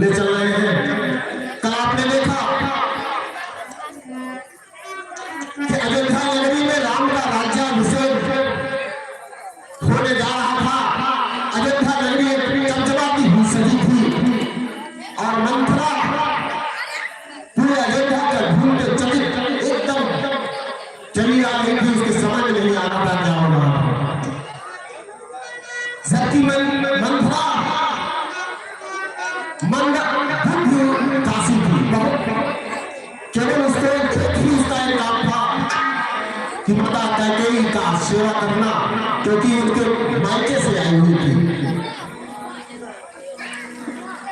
ले चल रहे हैं। कल आपने का सेवा करना, क्योंकि उनके मायके से आई हुई थी।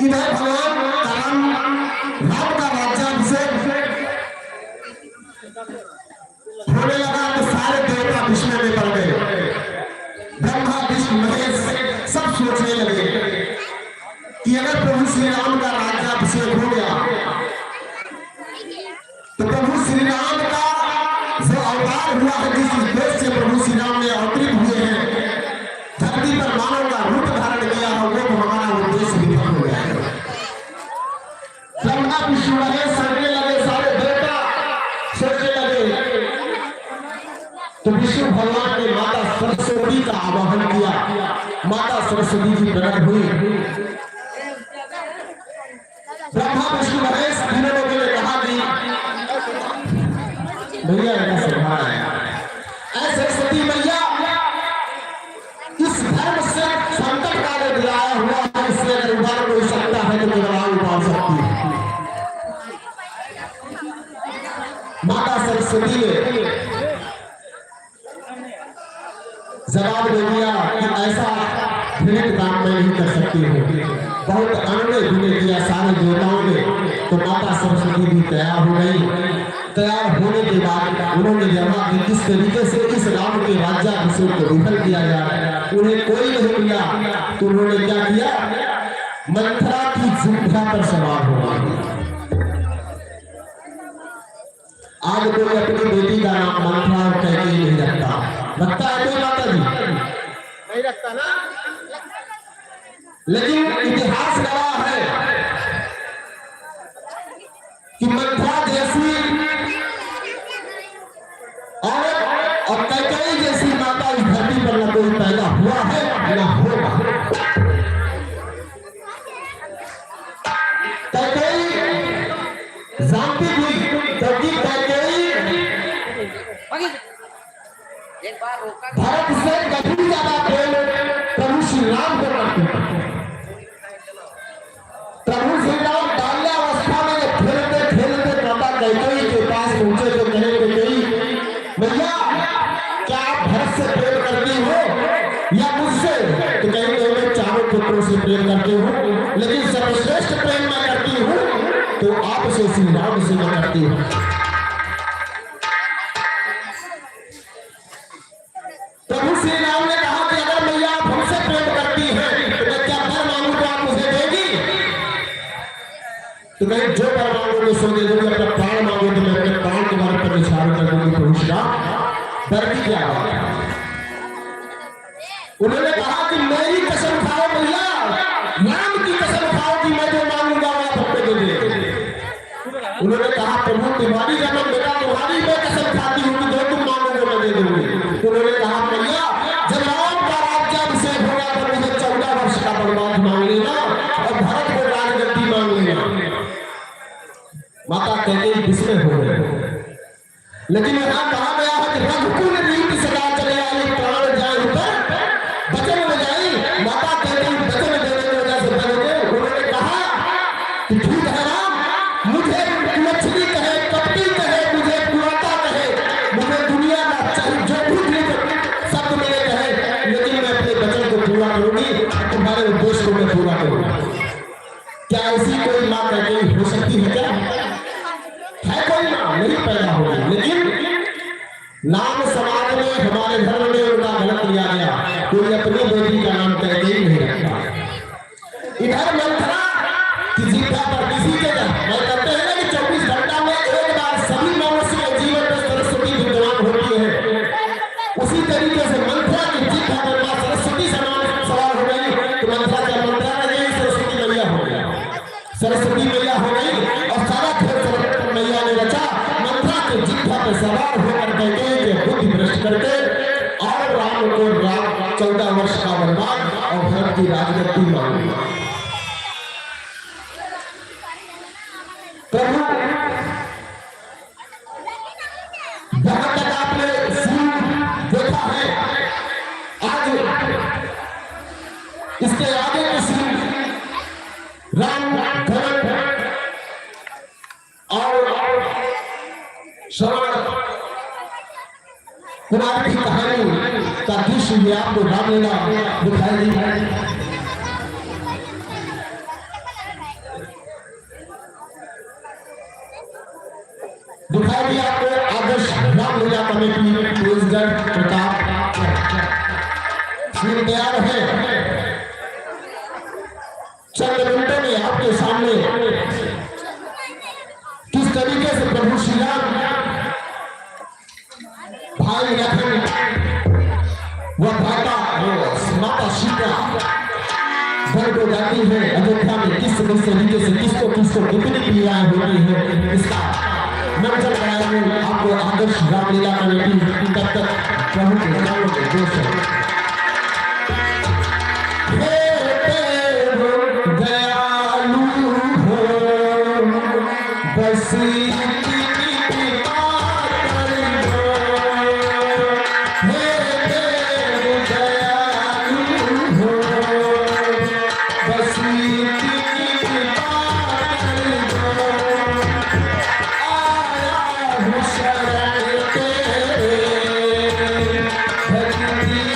इधर भगवान राम का राज्याभिषेक होने लगा तो सारे देवता विस्मय में पड़ गए। ब्रह्मा विष्णु महेश सब सोचने लगे कि अगर प्रभु श्री राम का राज्याभिषेक हो गया तो प्रभु श्री राम का जो अवतार हुआ है, जिस उद्देश्य से प्रभु श्री राम ने अवतरित हुए हैं, धरती पर मानव का रूप धारण किया हो, वो हमारा उद्देश्य विफल हो गया है। ब्रह्मा विष्णु महेश सोचने लगे, सारे देवता सोचने लगे तो विष्णु भगवान ने माता सरस्वती का आवाहन किया। माता सरस्वती जी प्रकट हुई। ब्रह्मा विष्णु महेश तीनों लोगों ने कहा कि भैया ऐसा स्वभाव है, सरस्वती मैया इस धर्म से संकट काल दिलाया हुआ है, इससे अगर उबार कोई सकता है तो केवल आप उबार सकती है। माता सरस्वती ने जवाब दे दिया कि ऐसा घृणित काम मैं नहीं कर सकती हूँ। बहुत अनुनय विनय किया सारे देवताओं ने, तो माता सरस्वती भी तैयार हो गई। तैयार होने के बाद उन्होंने जवाब दी किस तरीके से इस राम के राज्याभिषेक को विफल किया जाए। उन्हें कोई नहीं मिला तो उन्होंने क्या किया, मंथरा की जिह्वा पर सवार हुआ। आज कोई अपनी बेटी का नाम मंथरा और कैकेयी नहीं रखता, रखता है कोई माता जी? नहीं रखता ना। लेकिन इतिहास गवाह है कि मंथरा जैसी और कैकेयी जैसी माता इस धरती पर न कोई पैदा हुआ है न होगा। कैकेयी जानती थी, क्योंकि कैकेयी भरत से कभी ज्यादा प्रेम प्रभु श्री राम को करते थे। प्रभु श्री राम बाल्यावस्था में खेलते खेलते माता कैकेयी के पास पहुंचे तो कहे कैकेयी भैया क्या आप भरत से प्रेम करती हो या मुझसे? तो कहेंगे मैं चारों पुत्रों से प्रेम करती हूँ, लेकिन सर्वश्रेष्ठ प्रेम मैं करती हूँ तो आपसे श्री राम से मैं करती हूँ। प्रभु श्री राम ने कहा कि अगर मैया आप हमसे प्रेम करती हैं तो मैं क्या वर मांगू तो आप मुझे देगी? तो कहीं जो वर मांगोगे सो दे दूंगी, अपना प्राण मांगो तो मैं अपने प्राण तुम्हारे पर निछावर कर दूंगी। प्रभु श्री राम डर की क्या बात है? उन्होंने कहा कि मेरी कसम खाओ मैया, राम की कसम खाओ कि मैं जो मांगूंगा वो आप हमको दे देंगे। उन्होंने कहा प्रभु तुम्हारी कसम बेटा, तुम्हारी मैं कसम खाती हूँ कि जो तुम मांगोगे मैं दे दूंगी। उन्होंने कहा भैया जब राम का राज्याभिषेक होगा तो मुझे 14 वर्ष का वनवास मांग लेना और भरत को राजगद्दी मांग लेना। माता कैकेयी विस्मय हो गए। लेकिन यहाँ कहा गया है कि रघुकुल रीति सदा चले आई, प्राण जाए ऊपर वचन में जाई। माता कैकेयी वचन देने की वजह से डर गए। उन्होंने कहा कि ठीक है राम, मुझे लक्ष्मी कहे, कपटी कहे, मुझे कुआता कहे, मुझे दुनिया का चाहे जो भी शब्द मेरे कहे, लेकिन मैं अपने वचन को पूरा करूंगी, तुम्हारे उद्देश्य को मैं पूरा करूंगा। क्या ऐसी कोई माँ कैकेयी हो सकती है? क्या है कोई माँ? नहीं पैदा होगी। लेकिन नाम समाज में हमारे धर्म में उनका गलत लिया गया, कोई अपनी बेटी का नाम कैकेयी नहीं रखता। इधर मंथरा की जिह्वा पर किसी के मैं कहते हैं ना कि 24 घंटा में एक बार सभी मनुष्य के जीवन में सरस्वती विद्यमान होती है। उसी तरीके से मंथरा की जिह्वा पर मां सरस्वती सवार हो गई। तो मंथरा क्या मंथरा रह गई, सरस्वती मैया हो गई। सरस्वती मैया हो गई और सारा खेल सरस्वती मैया ने रचा। मंथरा के जिह्वा पर सवार होकर कैकेयी के बुद्धि भ्रष्ट करके और राम को 14 वर्ष का वनवास और भरत की राजगद्दी मांगी। प्रभु जहां तक आपने सीन देखा है, आज इसके आगे के सीन राम भरत और श्रवण कुमार की कहानी सी हुई आपको रामलीला दिखाई दी। दिखाई दी आपको आदर्श रामलीला कमेटी प्रेसिडेंट प्रताप सिंह तैयार है। चंद मिनटों में आपके सामने किस तरीके से प्रभु श्री राम भाई लखन व भ्राता माता सीता घर को जाती है अयोध्या में किस तरीके से किसको कितनी क्रियाएं होती है इसका मंचन कराएंगे आपको आदर्श रामलीला कमेटी। तब तक प्रभु के चरणों में दोष है। शरण तेरे भक्ति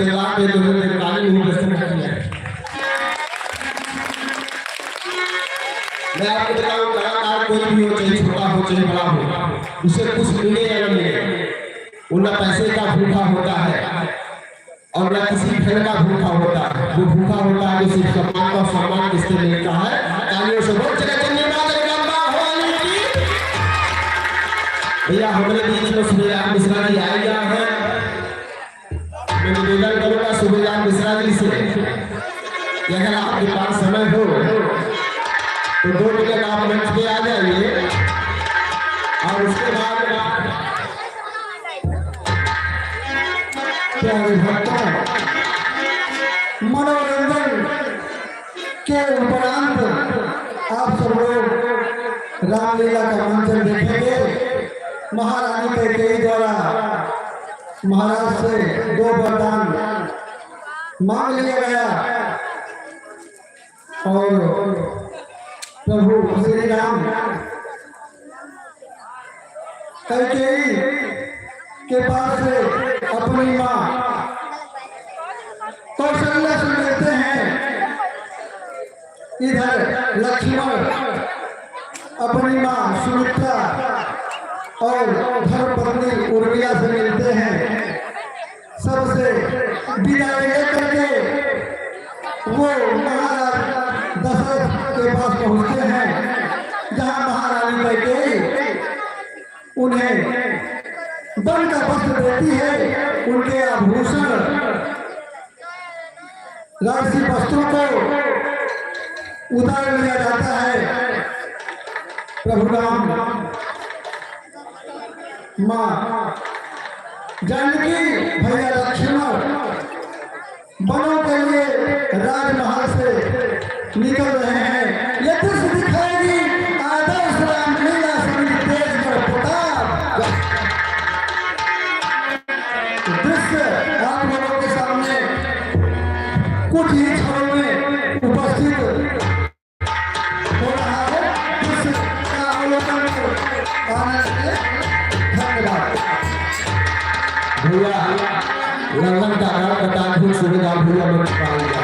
चिल्ला के तुम्हें काली नहीं दर्शन किया है। मैं आपको बताऊं, कलाकार कोई भी हो, चाहे छोटा हो चाहे बड़ा हो, उसे कुछ मिले या न मिले, उनका पैसे का भूखा होता है और न किसी फल का भूखा होता है। वो भूखा होता है जो सिर्फ सम्मान का सम्मान किससे मिलता है। तालियों से बहुत जगह भैया हमारे बीच में सुबेदार मिश्रा जी आए गया है। मैं निवेदन करूंगा सुबेदार मिश्रा जी से, अगर आपके पास समय हो तो 2 मिनट आप मंच पे आ जाइए और उसके बाद मनोरंजन के उपरांत आप सब लोग रामलीला का मंचन देखेंगे। महारानी कैकेयी द्वारा महाराज से 2 वरदान मांग लिया गया और प्रभु श्री राम कैकेयी के पास से अपनी मां कौशल्या से मिलते हैं। इधर लक्ष्मण अपनी मां सुमित्रा और धर्मपत्नी उर्मिला से मिलते हैं। सबसे विदाई लेकर के वो महाराज दशरथ के पास पहुंचते हैं, जहां महारानी कैकेयी उन्हें वन का वस्त्र देती है। उनके आभूषण राजसी वस्त्रों को उतार लिया जाता है। प्रभु राम मां जानकी भैया लक्ष्मण बनों के लिए राजमहल से निकल रहे हैं। ये दृश्य दिखाएगी आदर्श रामलीला समिति तेजगढ़ प्रताप। दृश्य आप लोगों के सामने कुछ ही क्षणों में उपस्थित हो रहा है। दृश्य का अवलोकन आने भैया लंदन का नाम बता भी सुविधा भैया मिल पाएगा।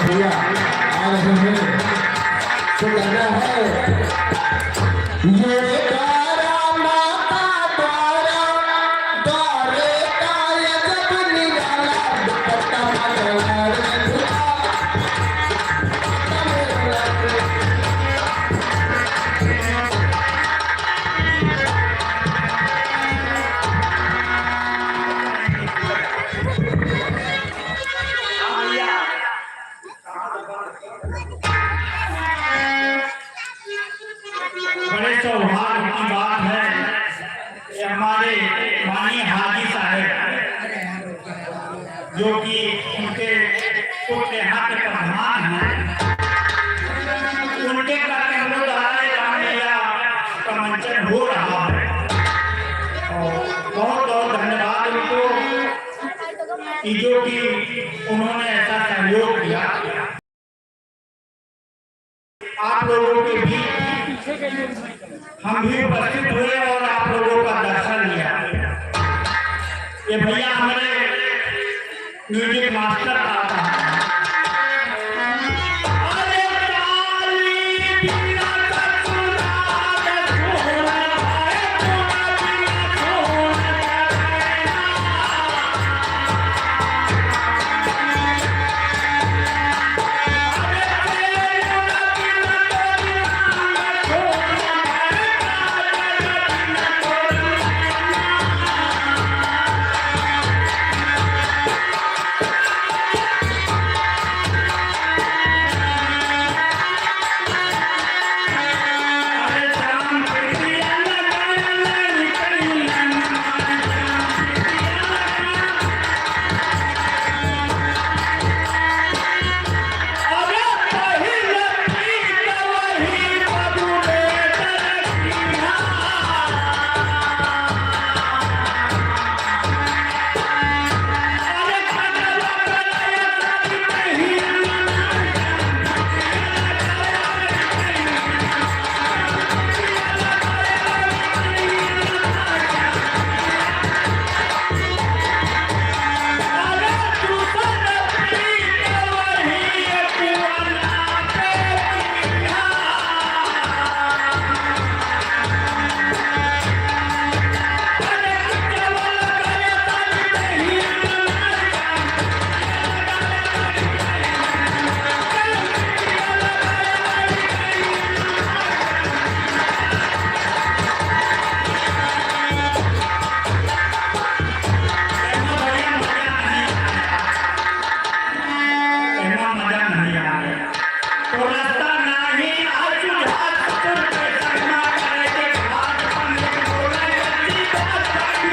भैया आ रहे हैं तो लगा है ये बड़े सौभाग्य की बात है। ये हमारे माननीय हाजी साहब जो कि उनके पुत्र यहाँ के प्रधान हैं, उनके कारण हम लोग रामलीला का मंचन हो रहा है और बहुत बहुत धन्यवाद उनको कि जो कि उन्होंने ऐसा सहयोग किया। आप लोगों के भी हम भी उपस्थित हुए और आप लोगों का दर्शन लिया। ये भैया हमारे म्यूजिक मास्टर आता है। वहाँ मजा नहीं आया। तो रास्ता नहीं आज सुझाव ससुर के संगमा करे के घाट पंडित बोले कच्ची बात बाकी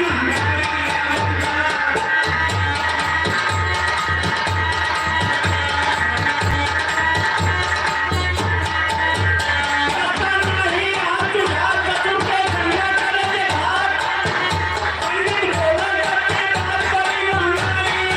रास्ता नहीं आज सुझाव ससुर के संगमा करे के घाट पंडित बोले कच्ची बात बड़ी महंगाई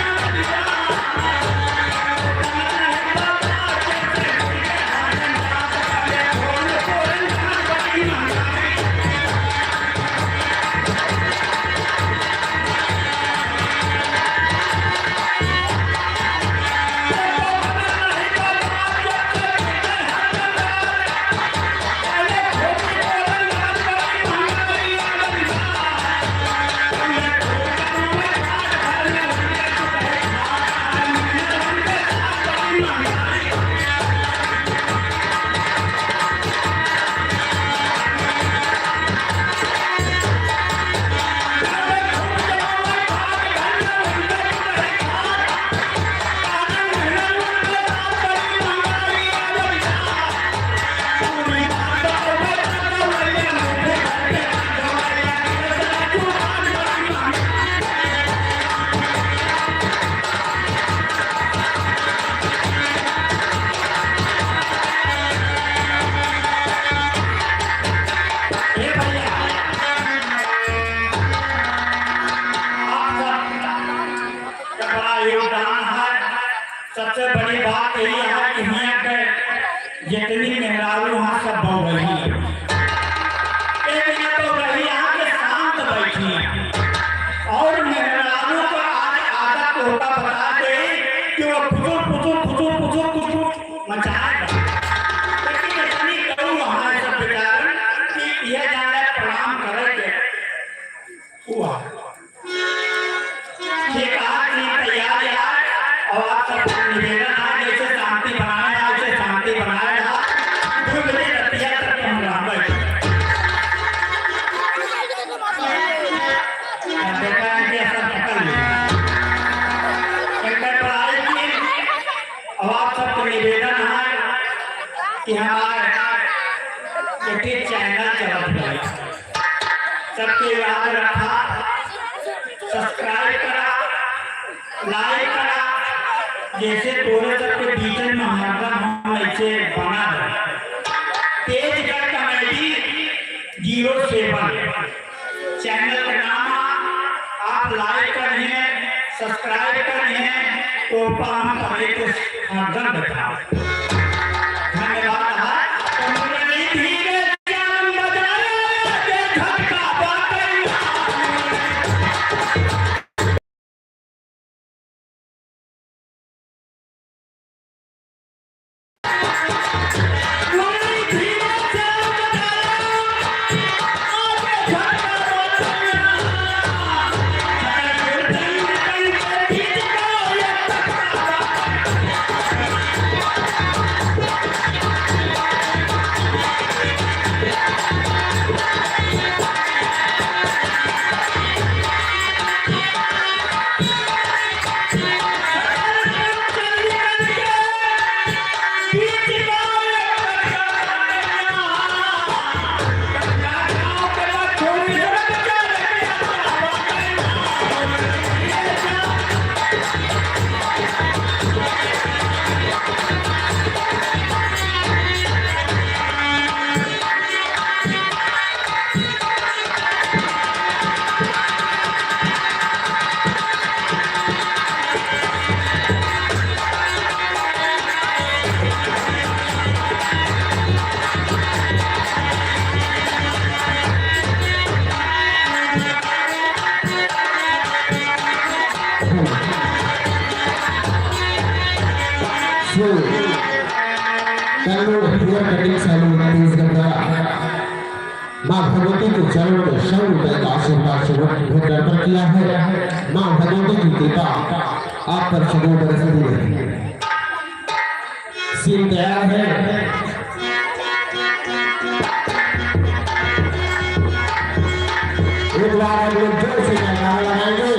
सबसे बड़ी बात यही है कि यहाँ पे जितनी मेहरारू वहाँ सब बह रही है। एक मिनट तो रही यहाँ पे शांत बैठी और मेहरारू को आज आदत होता बता दे कि वो फुसुर फुसुर फुसुर फुसुर फुसुर मचाएगा। लेकिन इतनी करूँ वहाँ सब बेचारे कि यह जाने प्रणाम करेंगे हुआ ठीक आज तैयार यार और आप सब निवेदन है जैसे शांति बनाए ऐसे शांति बनाएगा दूध ले रतिया तक हम रहबै देखा है कि सब पकड़ ले एक पढ़ाई की और आप सबको निवेदन है कि हमारे यूट्यूब चैनल चलत है सबके याद रखा सब्सक्राइब करा लाइक करा जैसे तोरे सबके बीच में हमारा हम ऐसे बना है तेजगढ़ कमेटी 07 चैनल का नाम आप लाइक कर रहे हैं सब्सक्राइब कर रहे हैं तो हम पहले कुछ हरदम बता धन्यवाद है माँ भगवती के चरणों में 100 रुपए का आशीर्वाद स्वरूप अर्पण किया है। माँ भगवती की कृपा आप पर सदैव बरसती रहे। सीन तैयार है। एक बार हम लोग जोर से नारा लगाएंगे।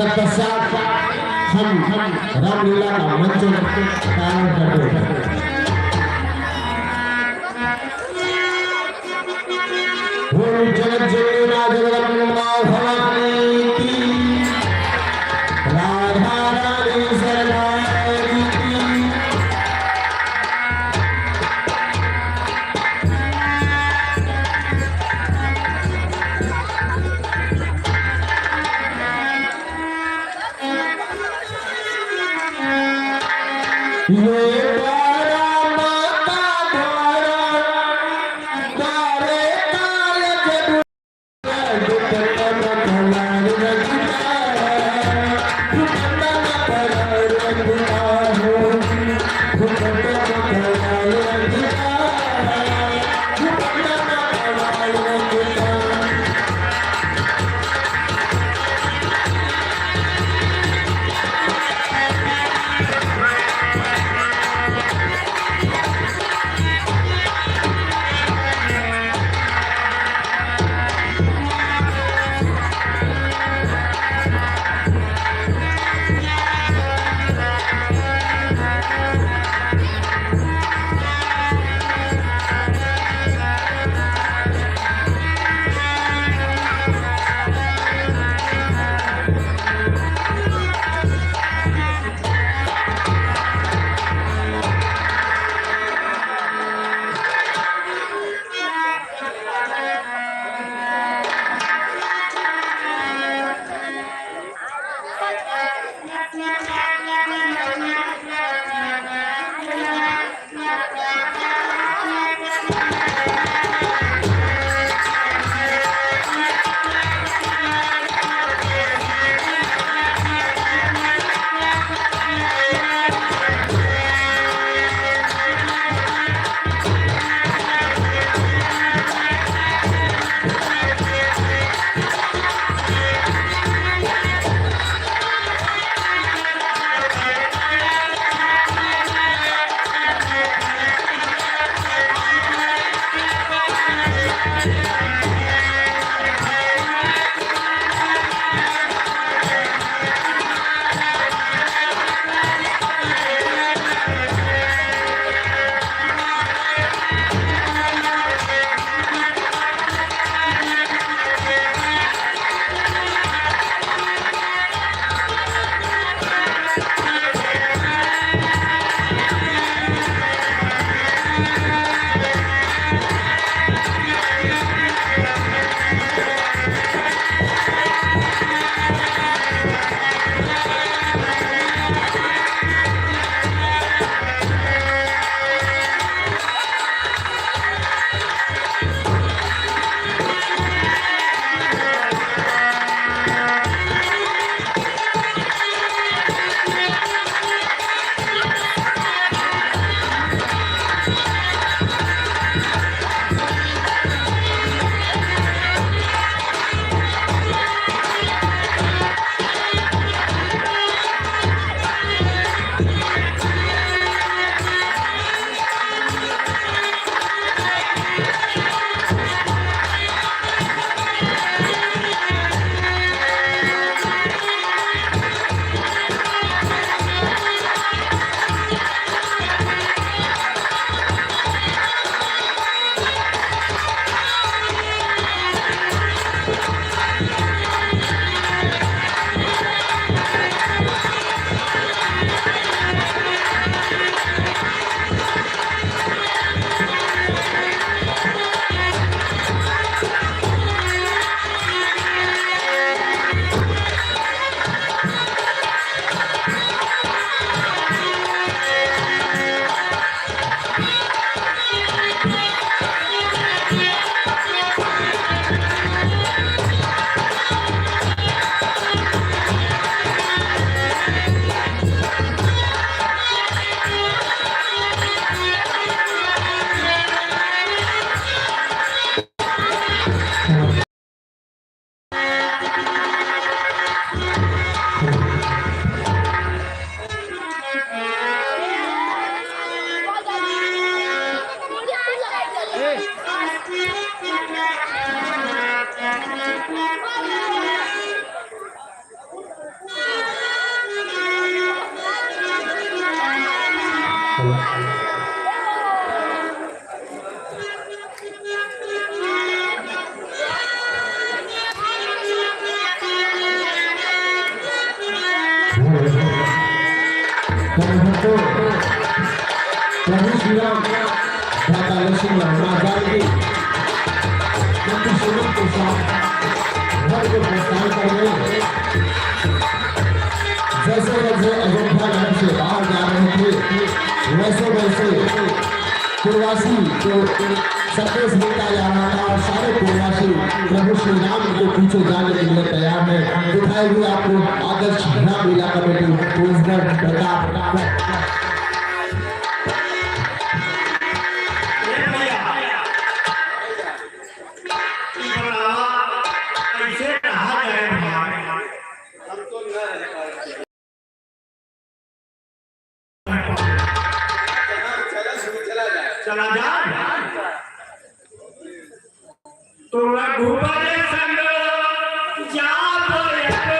तत्पश्चात हम रामलीला का मंच पालन करते हैं। बोल जगत जननी मां जगदम्बा भवानी की, राधा रानी सरकार की। ये द्वारा माता द्वारा तारे तारे जब प्रभु श्री राम भ्राता लक्ष्मण मां जानकी मंत्री स्वरूप के साथ घर को प्रस्थान कर रहे हैं। जैसे जैसे अयोध्या नगर से बाहर जा रहे थे वैसे वैसे पूर्वासी को संदेश मिलता जा रहा था और सारे पूर्वासी प्रभु श्री राम के पीछे जाने के लिए तैयार है। दिखाई हुई आपको आदर्श ग्राम लीला कमेटी प्रताप चला जा तो रघुबर संग जाब अपना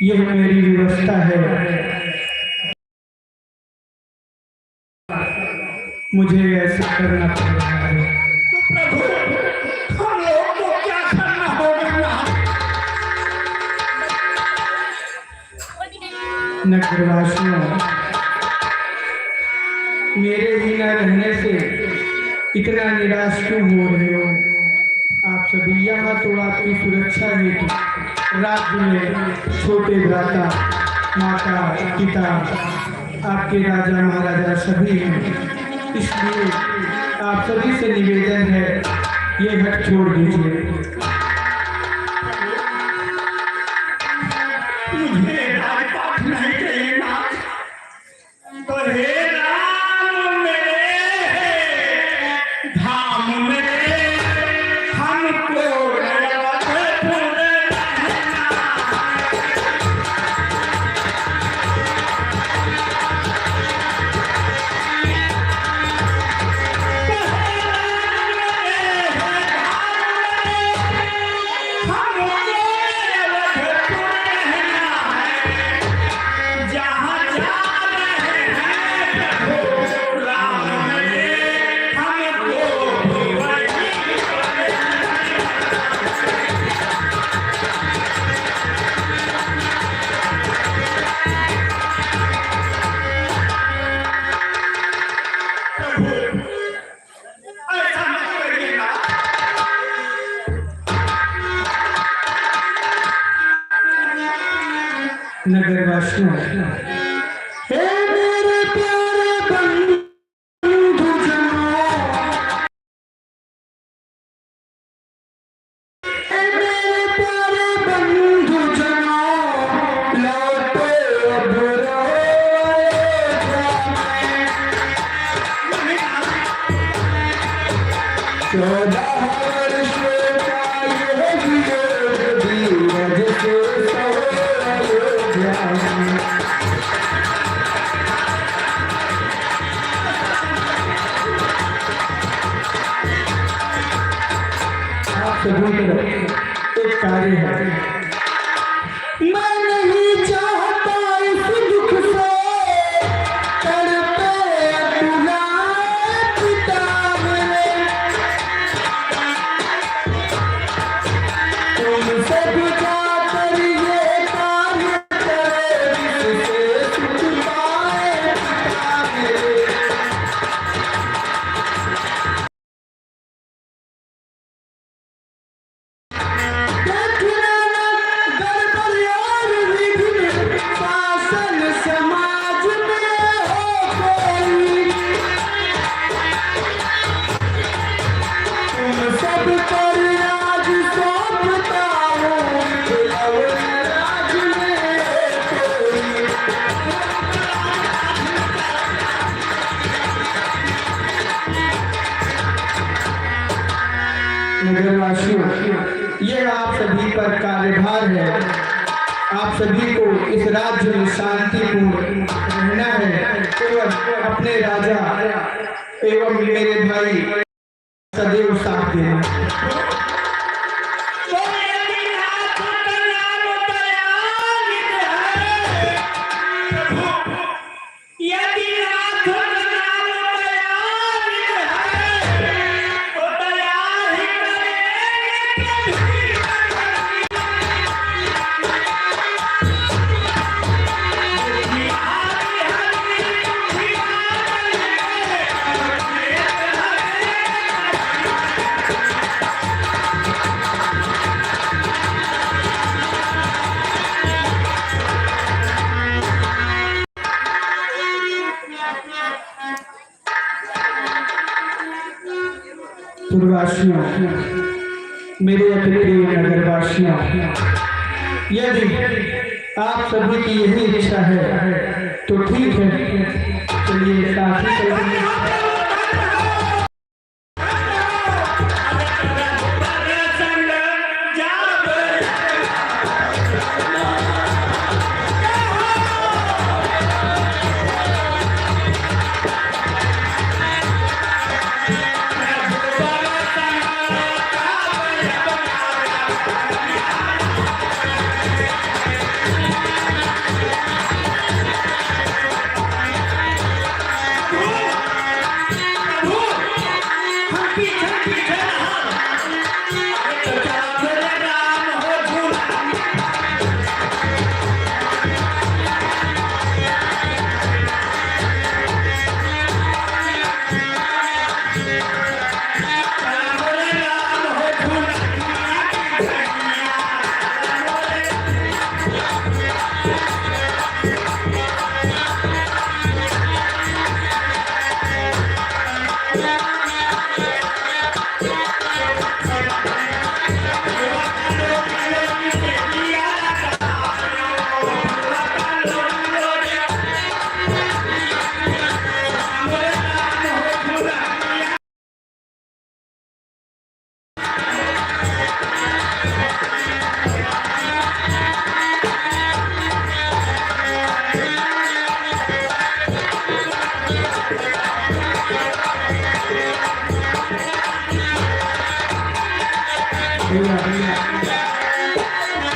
यह मेरी व्यवस्था है, मुझे ऐसा करना पड़ रहा है। तो प्रभु हम लोग को क्या करना होगा? नगरवासियों, मेरे ही न रहने से इतना निराश क्यों हो रहे हो? आप सभी यहाँ तो आपकी सुरक्षा हेतु राज्य में छोटे भ्राता, माता, पिता, आपके राजा महाराजा सभी हैं। इसलिए आप सभी से निवेदन है, ये घट छोड़ दीजिए। मुझे राजपाट नहीं चाहिए ना, तो हे राम मेरे धाम मेरे हमको नगरवासियों, हे मेरे प्यारे बंधुजनों, हे मेरे प्यारे बंधुजनों, लौटे अब अयोध्या में। 14 वर्ष का ये वियोग धीरज से सहो अयोध्या में। आप सभी तरफ एक कार्य है, मैं नहीं चाहता इस दुख से तड़पे अतुला पिता मेरे। तुम सब जाकर ये कार्य करे, जिससे सुख पाए पिता मेरे। शासन समाज में हो कोई, तुम सब पर राज सौंपता हूँ, राज में कोई। नगरवासियों, ये आप सभी पर कार्यभार है। आप सभी को इस राज्य में शांतिपूर्ण रहना है एवं अपने राजा एवं मेरे भाई सदैव साथ देना। पूर्ववासियों, मेरे प्रिय नगरवासियों, यदि आप सभी की यही इच्छा है तो ठीक है, चलिए साथ ही चलेंगे।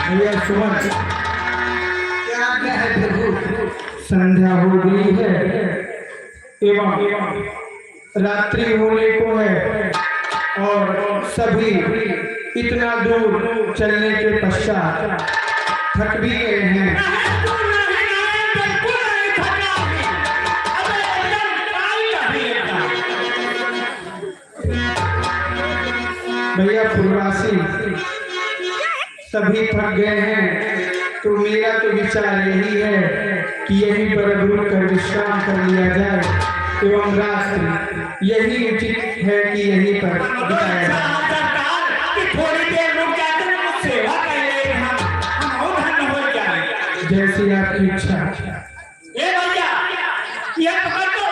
भैया सुमन, क्या आज्ञा है प्रभु? संध्या हो गई है एवं रात्रि होने को है और सभी इतना दूर चलने के पश्चात थक भी गए हैं। भैया पूर्वासी सभी थक गए हैं तो मेरा तो विचार यही है कि यहीं पर अब रुक कर विश्राम कर लिया जाए एवं रात्रि यही उचित है कि यहीं पर बिताया जाए। थोड़ी देर रुक जाकर कुछ सेवा कर ले, हम और धन्य हो जाए। जैसी आपकी इच्छा। ए भैया ये पकड़ दो।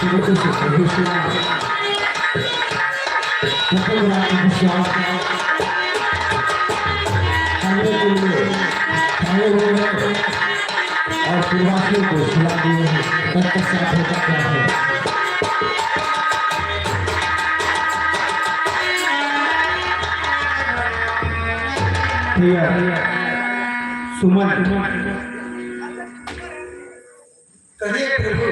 शुरू से प्रभु सुना प्रथम रात में विश्वास करने के लिए आए हुए हैं और पूर्वासियों को सुना दिए हैं तत्पश्चात होता क्या है। सुमन कहिए प्रभु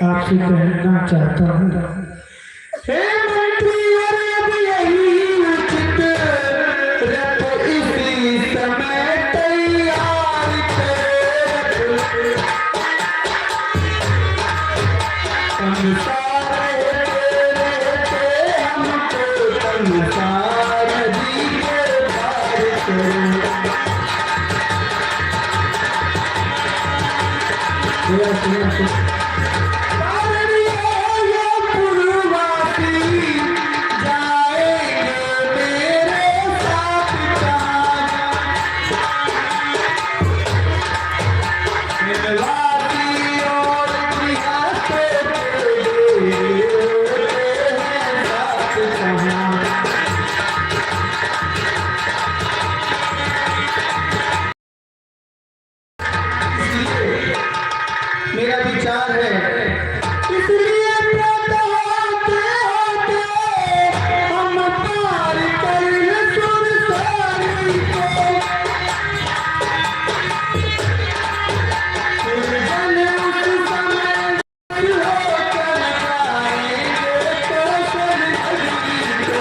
आपसे कहना चाहता हूँ हे मंत्री अरे अब यही उचित रख इसी समय तैयार कर संसार हमको संसार दी के पार करो। मेरा विचार है इसलिए हम पार कर सुरसारी को सुरजन उस समय होकर आएंगे तो सुरजनी को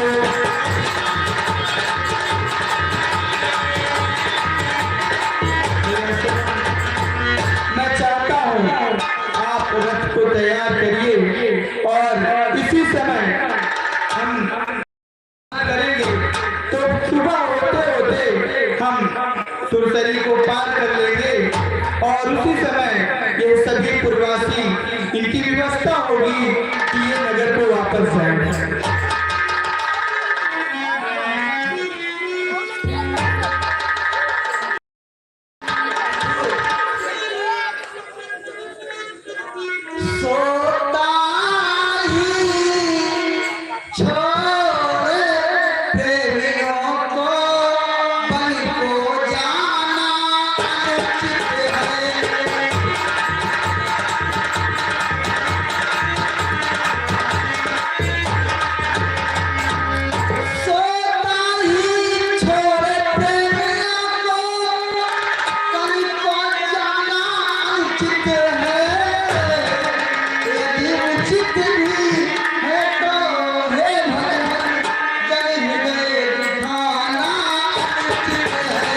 मैं चाहता हूँ आप रथ को तैयार करिए और इसी समय हम करेंगे तो सुबह होते होते हम सुरसरी को पार कर लेंगे और उसी समय ये सभी पूर्वासी इनकी व्यवस्था होगी कि ये नगर को वापस जाएंगे। सोता ही छोड़ प्रेमियों को बन को जाना उचित है। सोता ही छोड़ प्रेमियों को बन को जाना उचित है। उचित भी है तो हे भगवान जग गए दिखाना उचित है।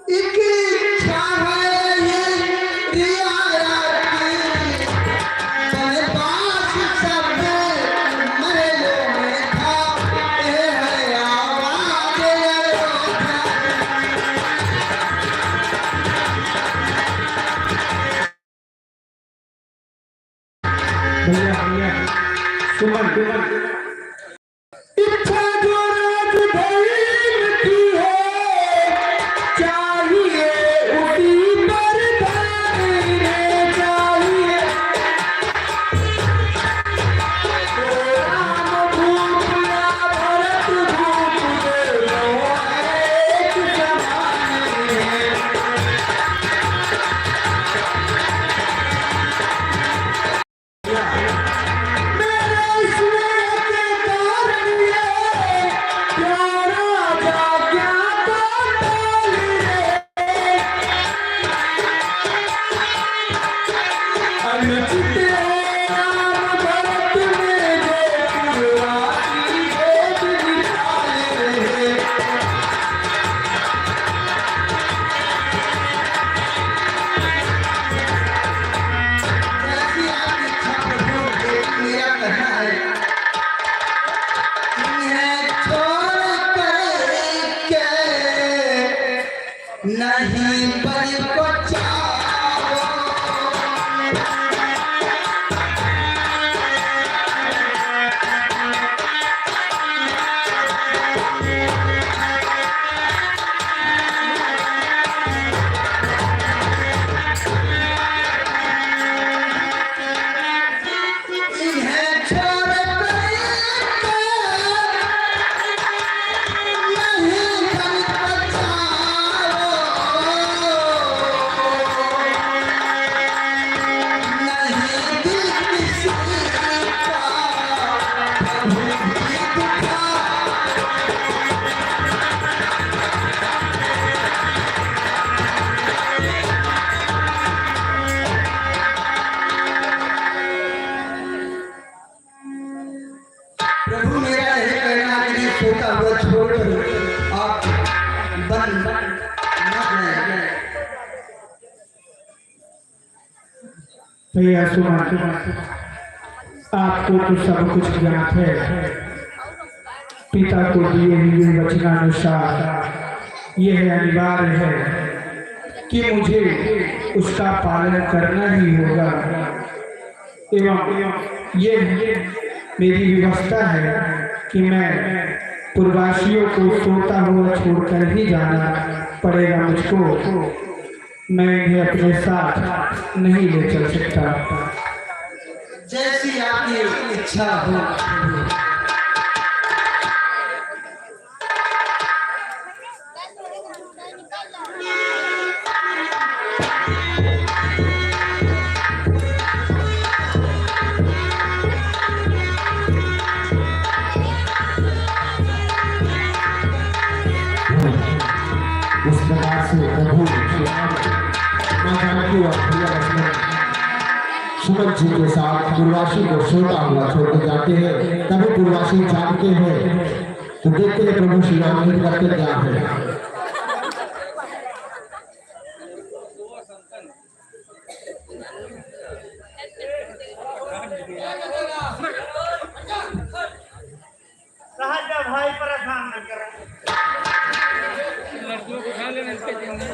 एक इच्छा है ये रियाया की पास सब महलों में था ये है आवाज भैया सुमन इच्छा जो रात भरी की है चाहिए उसी पर ध्यान चाहिए। राम भूप या भरत भूप दोनों एक समान हैं। मेरे स्नेह के कारण ये प्यारा जाग्या तो टोल रे अनुचित है राम भरत में जो पूर्वासी भेद निकाल रहे। जैसी आपकी इच्छा प्रभु मेरा कहना है इन्हें छोड़ कर नहीं पर को चाहो प्रभु मेरा यही कहना है कि सोता हुआ छोड़कर आप बन न जाए। भैया सुना, आपको तो सब कुछ ज्ञात है। पिता को दिए हुए वचनानुसार यह अनिवार्य है कि मुझे उसका पालन करना ही होगा, एवं ये मेरी व्यवस्था है कि मैं पूर्ववासियों को सोता हुआ छोड़कर ही जाना पड़ेगा मुझको। मैं इन्हें अपने साथ नहीं ले चल सकता। जैसी आपकी इच्छा हो। इस प्रकार से प्रभु सुमन जी के साथ पूर्वासी को सोता हुआ छोड़कर जाते हैं। तभी पूर्वासी जागते हैं तो देखते हैं प्रभु श्री राम नहीं करते क्या है। राजा भाई परेशान न करें। लड़कियों को खा लेना इसके जिंदगी।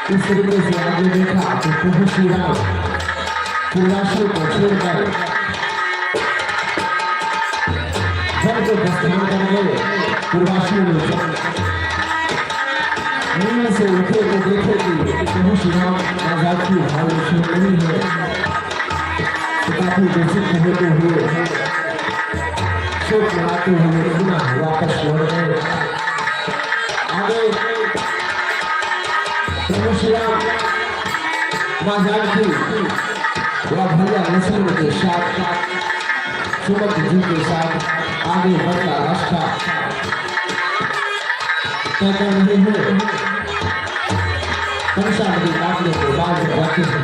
इस तरीके से आगे देखा तो प्रभु श्री राम पूर्वासी को छोड़कर जब को प्रस्थान कर गए। पूर्वासियों ने नींद से उठे तो देखे कि प्रभु श्री राम आजाद की हाल नहीं है, तो काफी व्यथित होते हुए शोक मनाते हुए पुनः वापस लौट गए। आगे प्रभु श्री राम मां जानकी व भैया लक्ष्मण के साथ सुमन जी के साथ आगे बढ़ता रास्ता तय कर रहे हैं। कंसा नदी काटने के बाद जाते हैं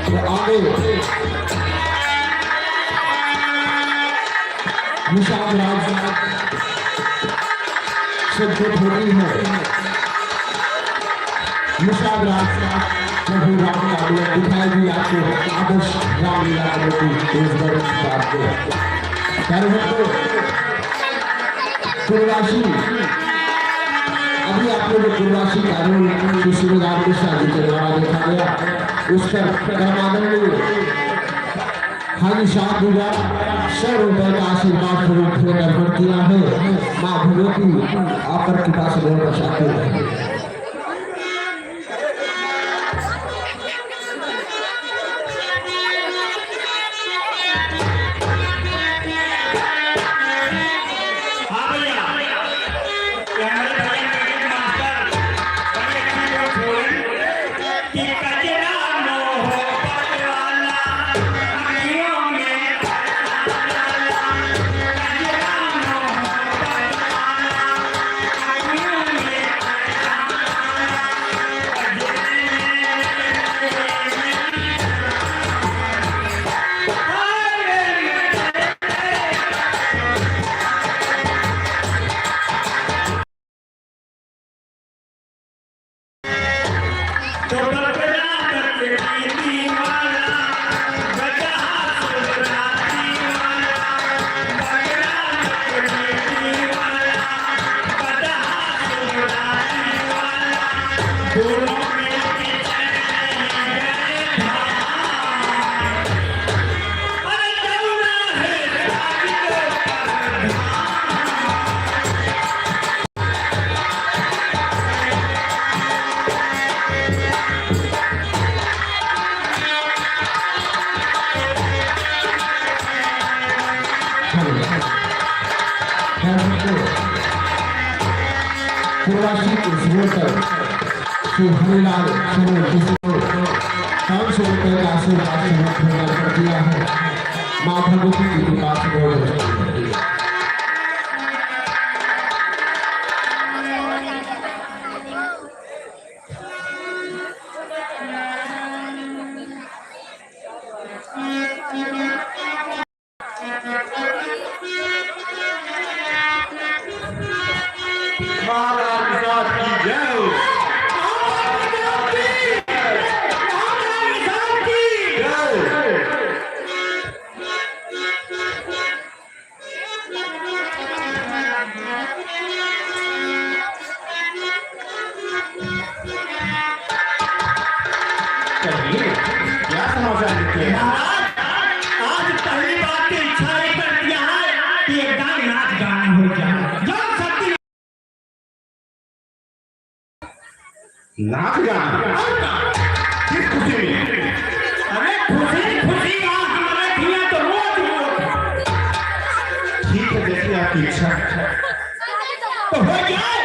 तो आगे निशान राज से भेंट होती है। निषाद राज प्रभु राम का दिखाई दी आपको आदर्श रामलीला पूर्वाशी अभी आप लोग पूर्वाशी का रोल सूर्यदास मिश्रा जी के द्वारा देखा गया। उस पर कर्मादरणीय हाजी साहब ने 100 रुपए का आशीर्वाद स्वरूप अर्पण किया है। माँ भगवती आप पर कृपा से बहुत बचाते हैं। पूर्वाशी के सिरों पर श्री हरिलाल सिरों किशोर 500 रुपए का आशीर्वाद स्वरूप दिया है। माँ भगवती की कृपा से बहुत नाच गाना किस खुशी में? अरे खुशी खुशी हमारे दिया तो रोज ठीक है, जैसे आपकी इच्छा तो हो जाए।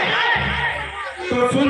तो सुन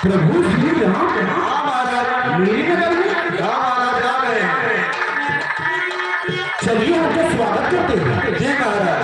प्रभु श्री राम मेरी नगर में जा रहे हैं। चलिए उनका स्वागत करते हैं। जय महाराज।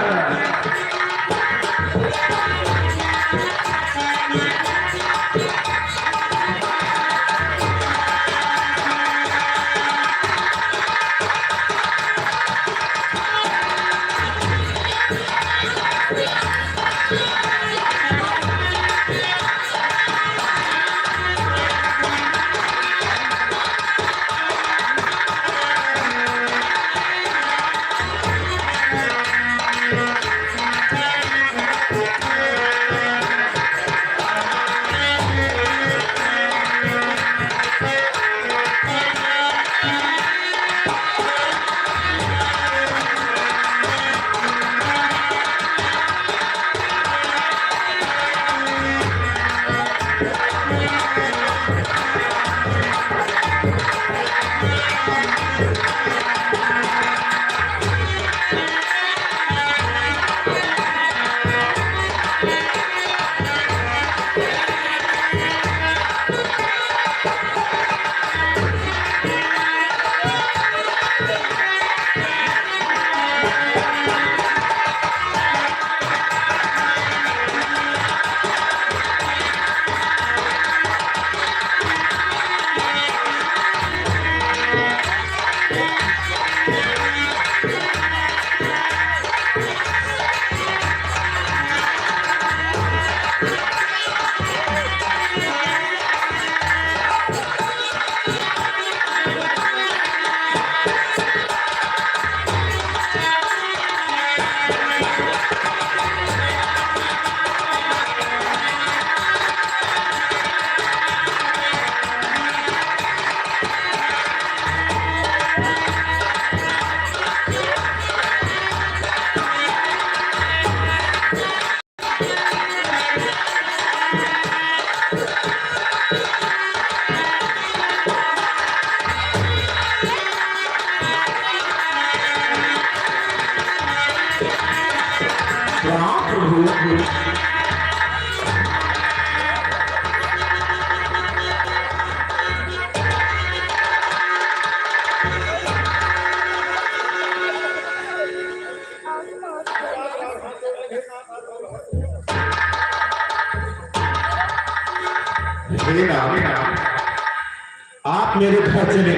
आप मेरे घर चले,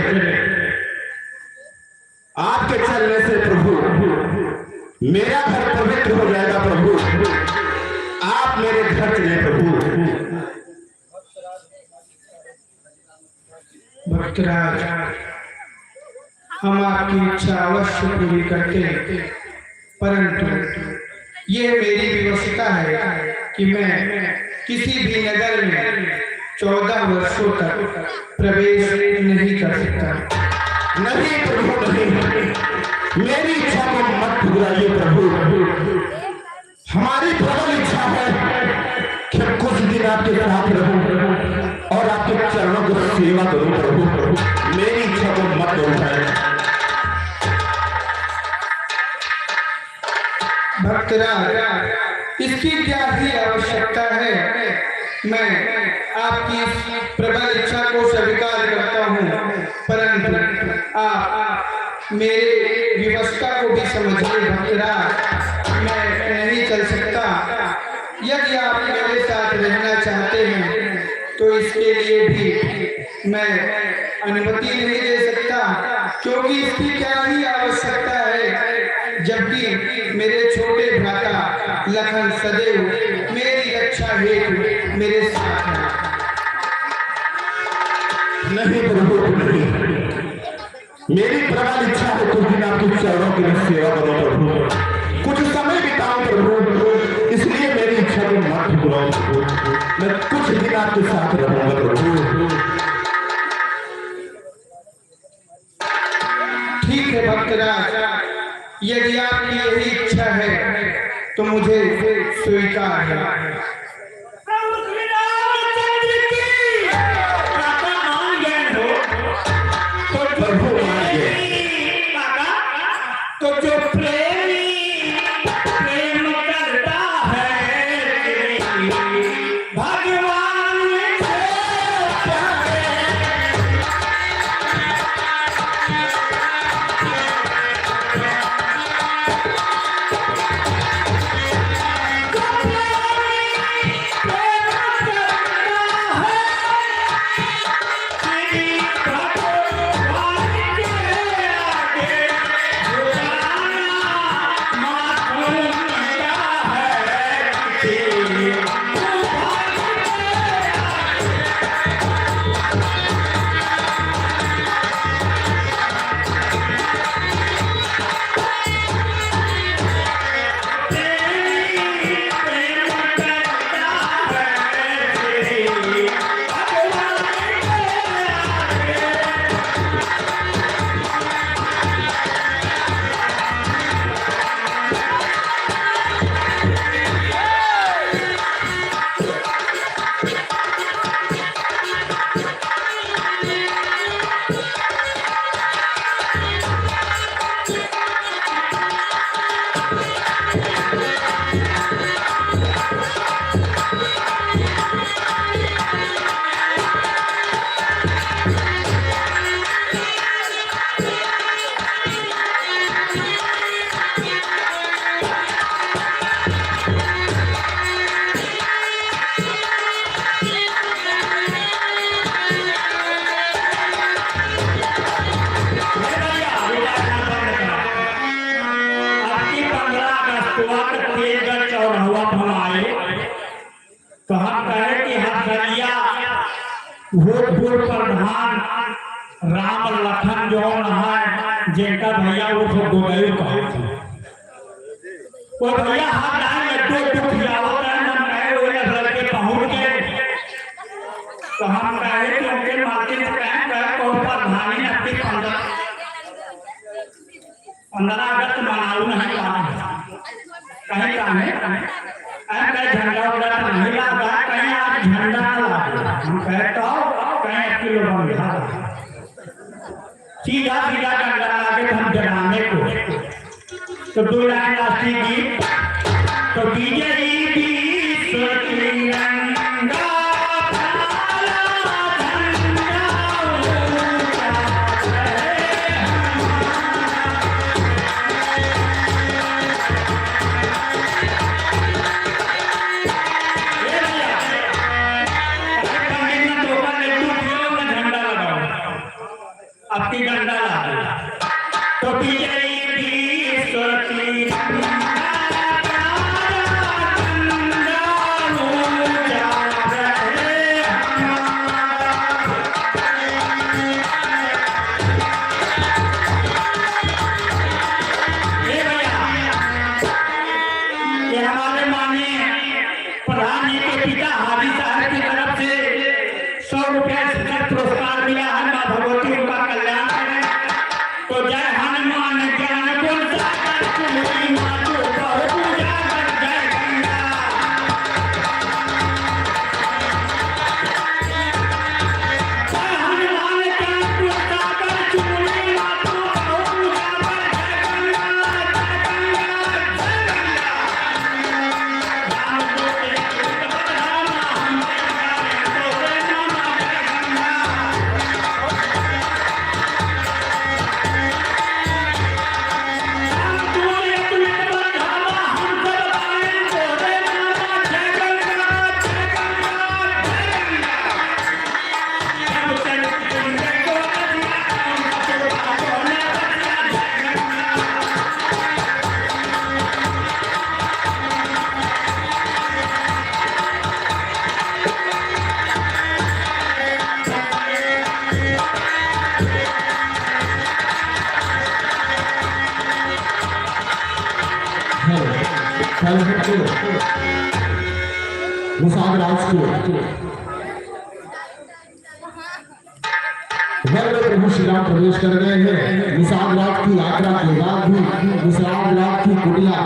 आपके चलने से प्रभु मेरा घर पवित्र हो जाएगा। प्रभु आप मेरे घर चले प्रभु। भक्तराज, हम आपकी इच्छा अवश्य पूरी करते, परंतु ये मेरी व्यवस्था है कि मैं किसी भी नगर में 14 वर्षों तक प्रवेश नहीं कर सकता। नहीं प्रभु नहीं, मेरी इच्छा को मत ठुकराइए प्रभु। हमारी प्रबल इच्छा है कि कुछ दिन आपके साथ रहूं और आपके चरणों की सेवा करूं प्रभु। मेरी इच्छा को मत उठाएं। भक्तराज, इसकी क्या ही आवश्यकता है। मैं आपकी इस प्रबल इच्छा को स्वीकार करता हूँ, परंतु आप मेरे व्यवस्था को भी समझिए। भक्तराज, मैं नहीं चल सकता। यदि आप मेरे साथ रहना चाहते हैं तो इसके लिए भी मैं अनुमति नहीं दे सकता, क्योंकि इसकी क्या ही आवश्यकता है, जबकि मेरे छोटे भ्राता लखन सदैव मेरी रक्षा हेतु मेरे साथ है। नहीं प्रभु नहीं, मेरी प्रबल इच्छा है कुछ दिन आपके चरणों की सेवा करो प्रभु, कुछ समय बिताओ प्रभु। इसलिए मेरी इच्छा को मत ठुकराओ प्रभु। मैं कुछ दिन आपके साथ रहूंगा प्रभु। ठीक है भक्तराज, यदि आपकी यही इच्छा है तो मुझे स्वीकार है। तो जो प्रेमी प्रेम करता है भगवान से प्यारे। तो प्रेमी भूतपूर्व प्रधान राम लखन जौन है जिनका भैया वो सब गोगयू कहते हैं। वो भैया हाथ डाल लड्डू खिलावत है ना, मैं वो नजर के पहुंच गए तो हम कहे कि उनके माथे से कहें को प्रधानी अपनी 15 अगस्त मनाऊ नहीं कहीं कहीं झंडा उड़ा नहीं लगा, कहीं आज झंडा लगा, हम कहता कहीं किलो बंधा सीधा सीधा डंडा लाके हम जगाने को तो 2 लाइन राष्ट्रीय गीत तो विजयी विश्व तिरंगा आपकी डंडा ला तो विजयी विश्व तिरंगा हमारे माननीय प्रधान जी के पिता हाजी साहब की तरफ से 100 रुपया पुरस्कार मिला है। माँ भगवती उनका कल्याण करें। तो जय हनुमान ज्ञान गुण सागर तुम्हारी मातु बहु पूजा कर जय गंगा। जय हनुमान ज्ञान गुण सागर तुम्हारी मातु बहु पूजा कर जय गंगा, जय गंगा, जय गंगा। निषाद राज के घर में प्रभु श्री राम प्रवेश कर गए हैं। निषाद राज की यात्रा के बाद भी निषाद राज की कुटिया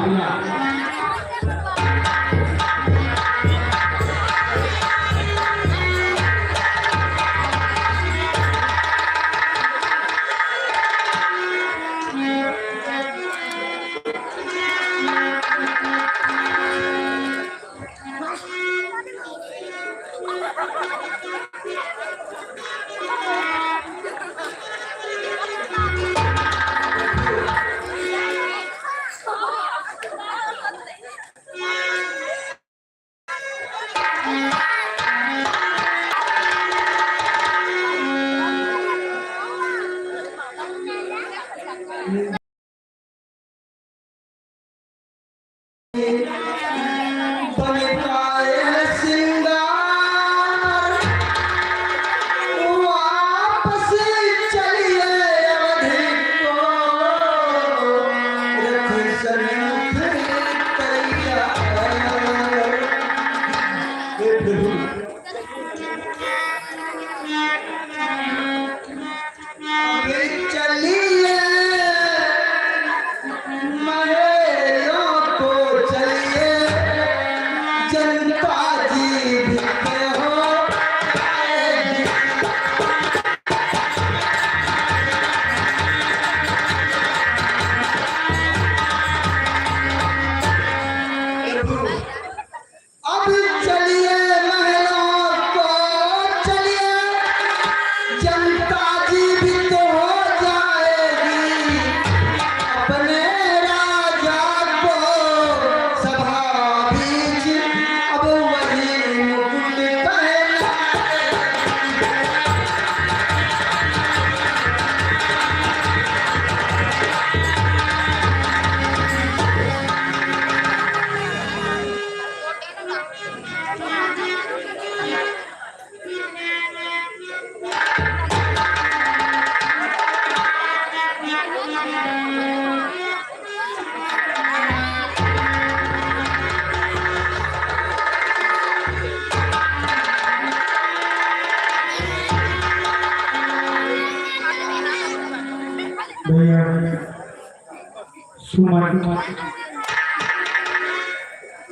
सुमन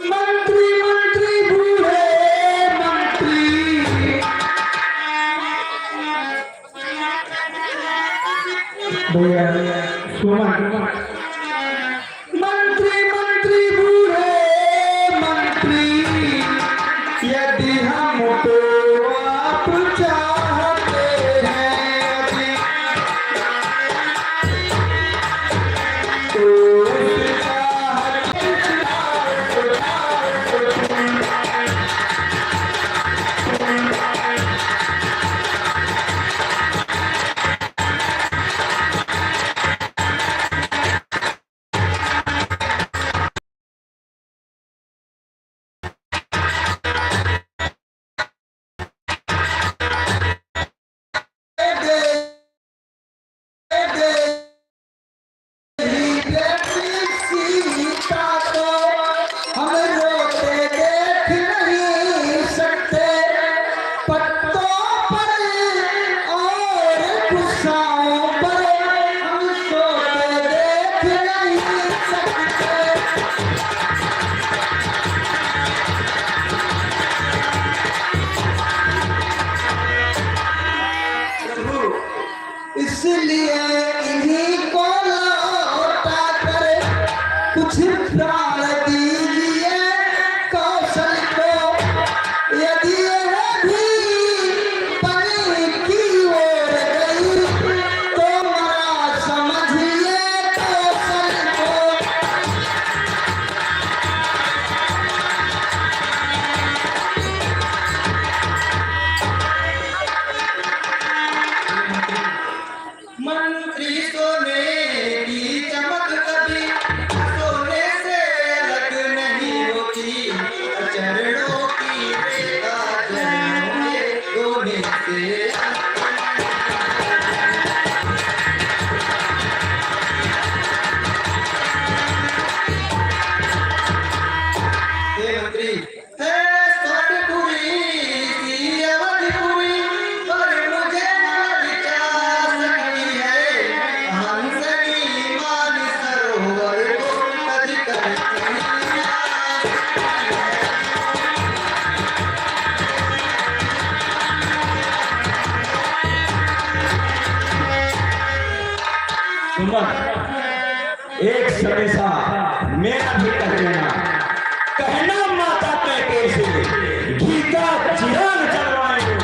मंत्री मंत्री बूढ़े मंत्री भैया सुमन मंत्री मंत्री बूढ़े मंत्री यदि हमको आप चाहते हैं तो इसलिए इन्हीं को लौटा कर कुछ प्राण दीजिए कौशल को यदि यह भी पानी की ओर गई तो मरा समझिए कौशल को मंत्री सोने की चमक कभी सोने से अलग नहीं होती चरणों की रेखा चरणों में सोने से हे मंत्री हे सोनपुरी सी अवधपुरी पर मुझे न विचार सकती है हंसनी मान सरोवर को कद करती एक समेसा मेरा भी कर देना कहना माता कहते से गीता चिराग जलवाएंगे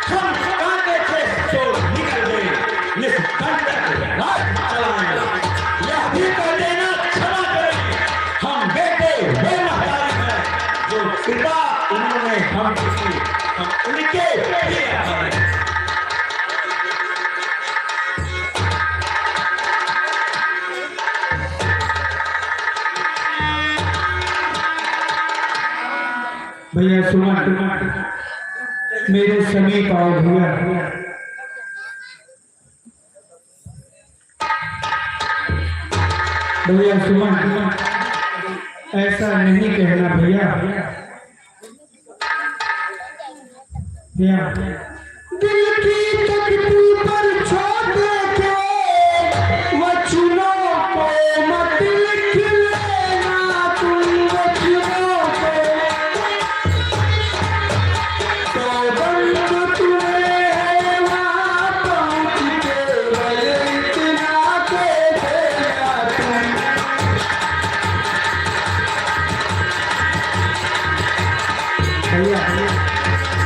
हम कांटे से तो निकल गए निष्कंटक राज चलाएंगे यह भी कर देना क्षमा करें हम बेटे वे महतारी हैं जो पिता उन्होंने हम की हम उनके लिए हैं भैया सुमन मेरे समीप आओ भैया भैया सुमन ऐसा नहीं कहना भैया भैया दिल की तख्ती पर छोड़ के वचनों को मत लिख लेना तुम वचनों को तो बंद तुम्हें है वहाँ पहुँच के केवल इतना के देना तुम भैया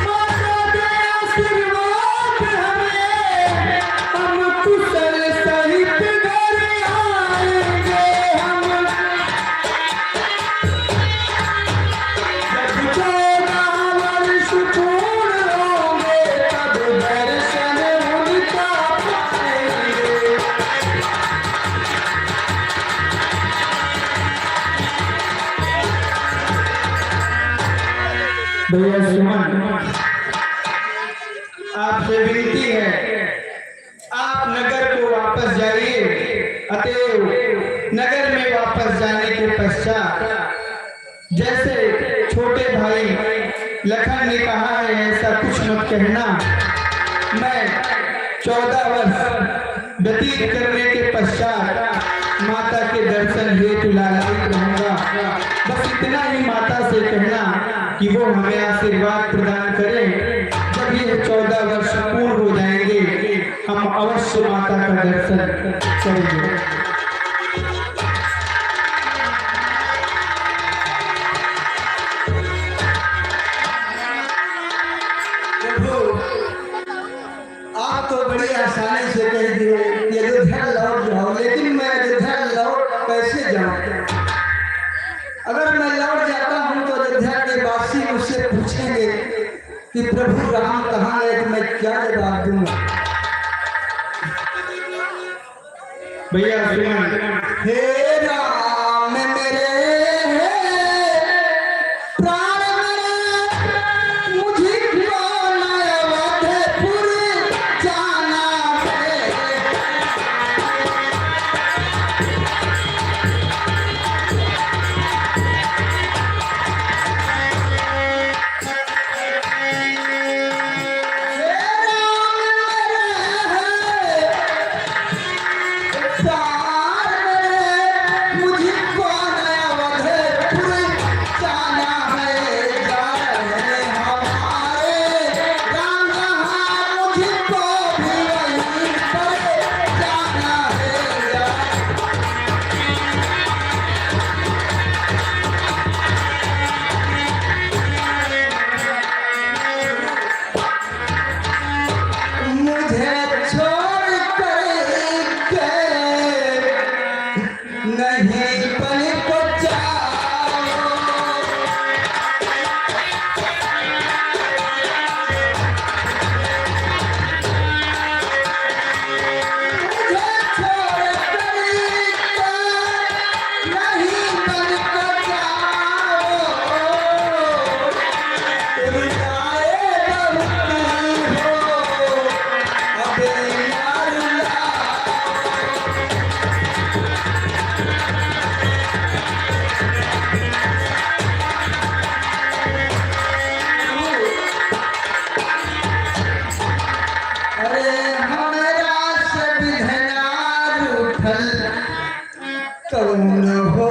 माता दे आशीर्वाद हमें हम कुशल सहित घर आएंगे हम जब 14 वर्ष पूर्ण होंगे तब दर्शन उनका पाएंगे भैया सुमन आपसे विनती है आप नगर को वापस जाइए अतएव नगर में वापस जाने के पश्चात जैसे छोटे भाई लखन ने कहा है ऐसा कुछ मत कहना मैं 14 वर्ष व्यतीत करने के पश्चात माता के दर्शन हेतु लालायित रहूंगा। बस इतना ही माता से कहना कि वो हमें आशीर्वाद प्रदान करें। जब ये 14 वर्ष पूर्ण हो जाएंगे हम अवश्य माता का दर्शन करेंगे। आप तो बड़ी आसानी से कह दिए कि अयोध्या लौट जाओ, लेकिन मैं अयोध्या लौट कैसे जाऊं? अगर मैं लौट जाता हूं तो अयोध्या के वासी मुझसे पूछेंगे कि प्रभु राम कहाँ है, तो मैं क्या जवाब दूंगा? भैया सुमन, हे राम मेरे प्राण मेरे, मुझे कौन अवधपुर जाना है। नहीं पल को कौन हो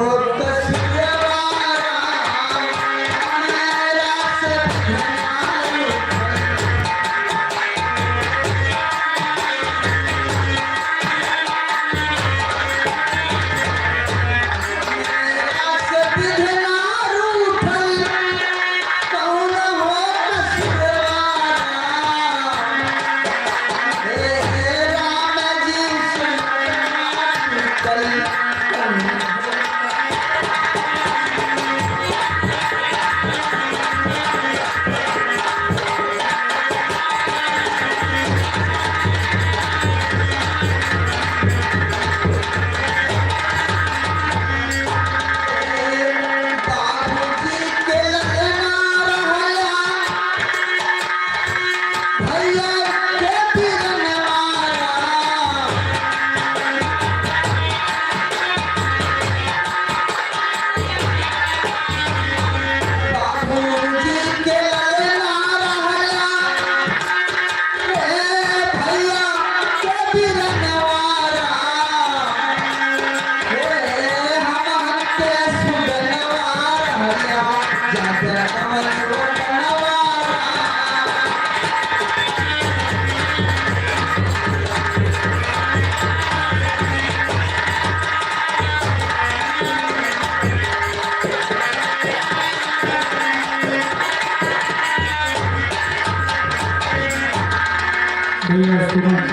भैया सुमन,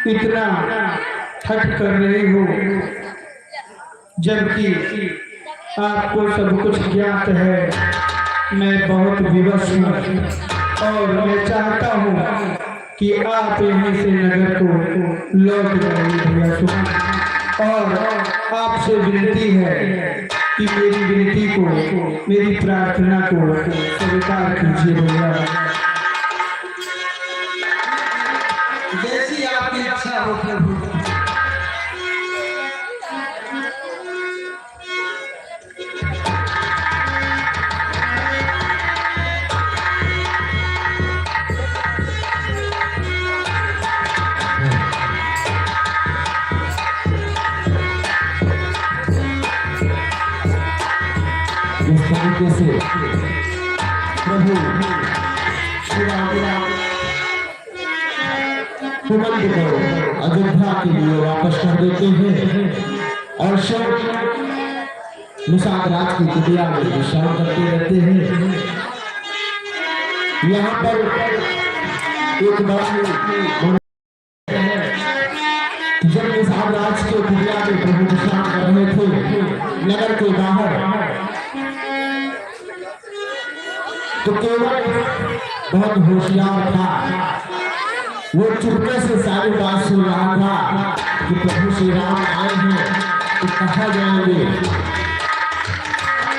इतना ठट कर रहे हो जबकि आपको सब कुछ ज्ञात है। मैं बहुत विवश हूँ और मैं चाहता हूँ कि आप यहीं से नगर को लौट जाइए भैया सुमन, और आपसे विनती है कि मेरी विनती को, मेरी प्रार्थना को स्वीकार कीजिए भैया। जैसी आपकी इच्छा हो प्रभु। तरीके से प्रभु श्री राम कुमंड को अयोध्या के लिए वापस कर देते हैं और सब निषाद राज की कुटिया में विश्राम करते रहते हैं। यहाँ पर एक बड़ा जब निषाद राज के कुटिया में प्रभु विश्राम कर रहे थे नगर के बाहर, तो केवल बहुत होशियार था, वो चुपके से सारी बात सुन रहा था कि प्रभु श्री राम आए हैं तो कहाँ जाएंगे,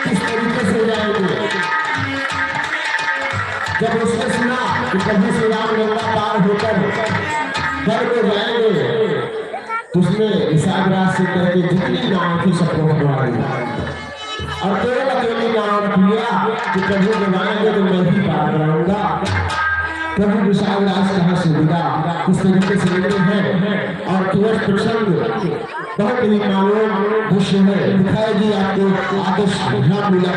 किस तरीके से जाएंगे। जब उसने सुना कि प्रभु श्री राम गंगा पार होकर घर को जाएंगे तो उसने निषाद राज से करके जितनी नाव थी सबको हटवा दिया और केवल अकेली नाव किया कि प्रभु जब आएंगे तो मैं ही पार कराऊंगा। प्रभु निषाद राज कहाँ से विदा इस तरीके से लेते हैं और केवल प्रसंग बहुत ही मालूम दृश्य है, दिखाई दी आपको आदर्श ध्यान मिला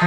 तो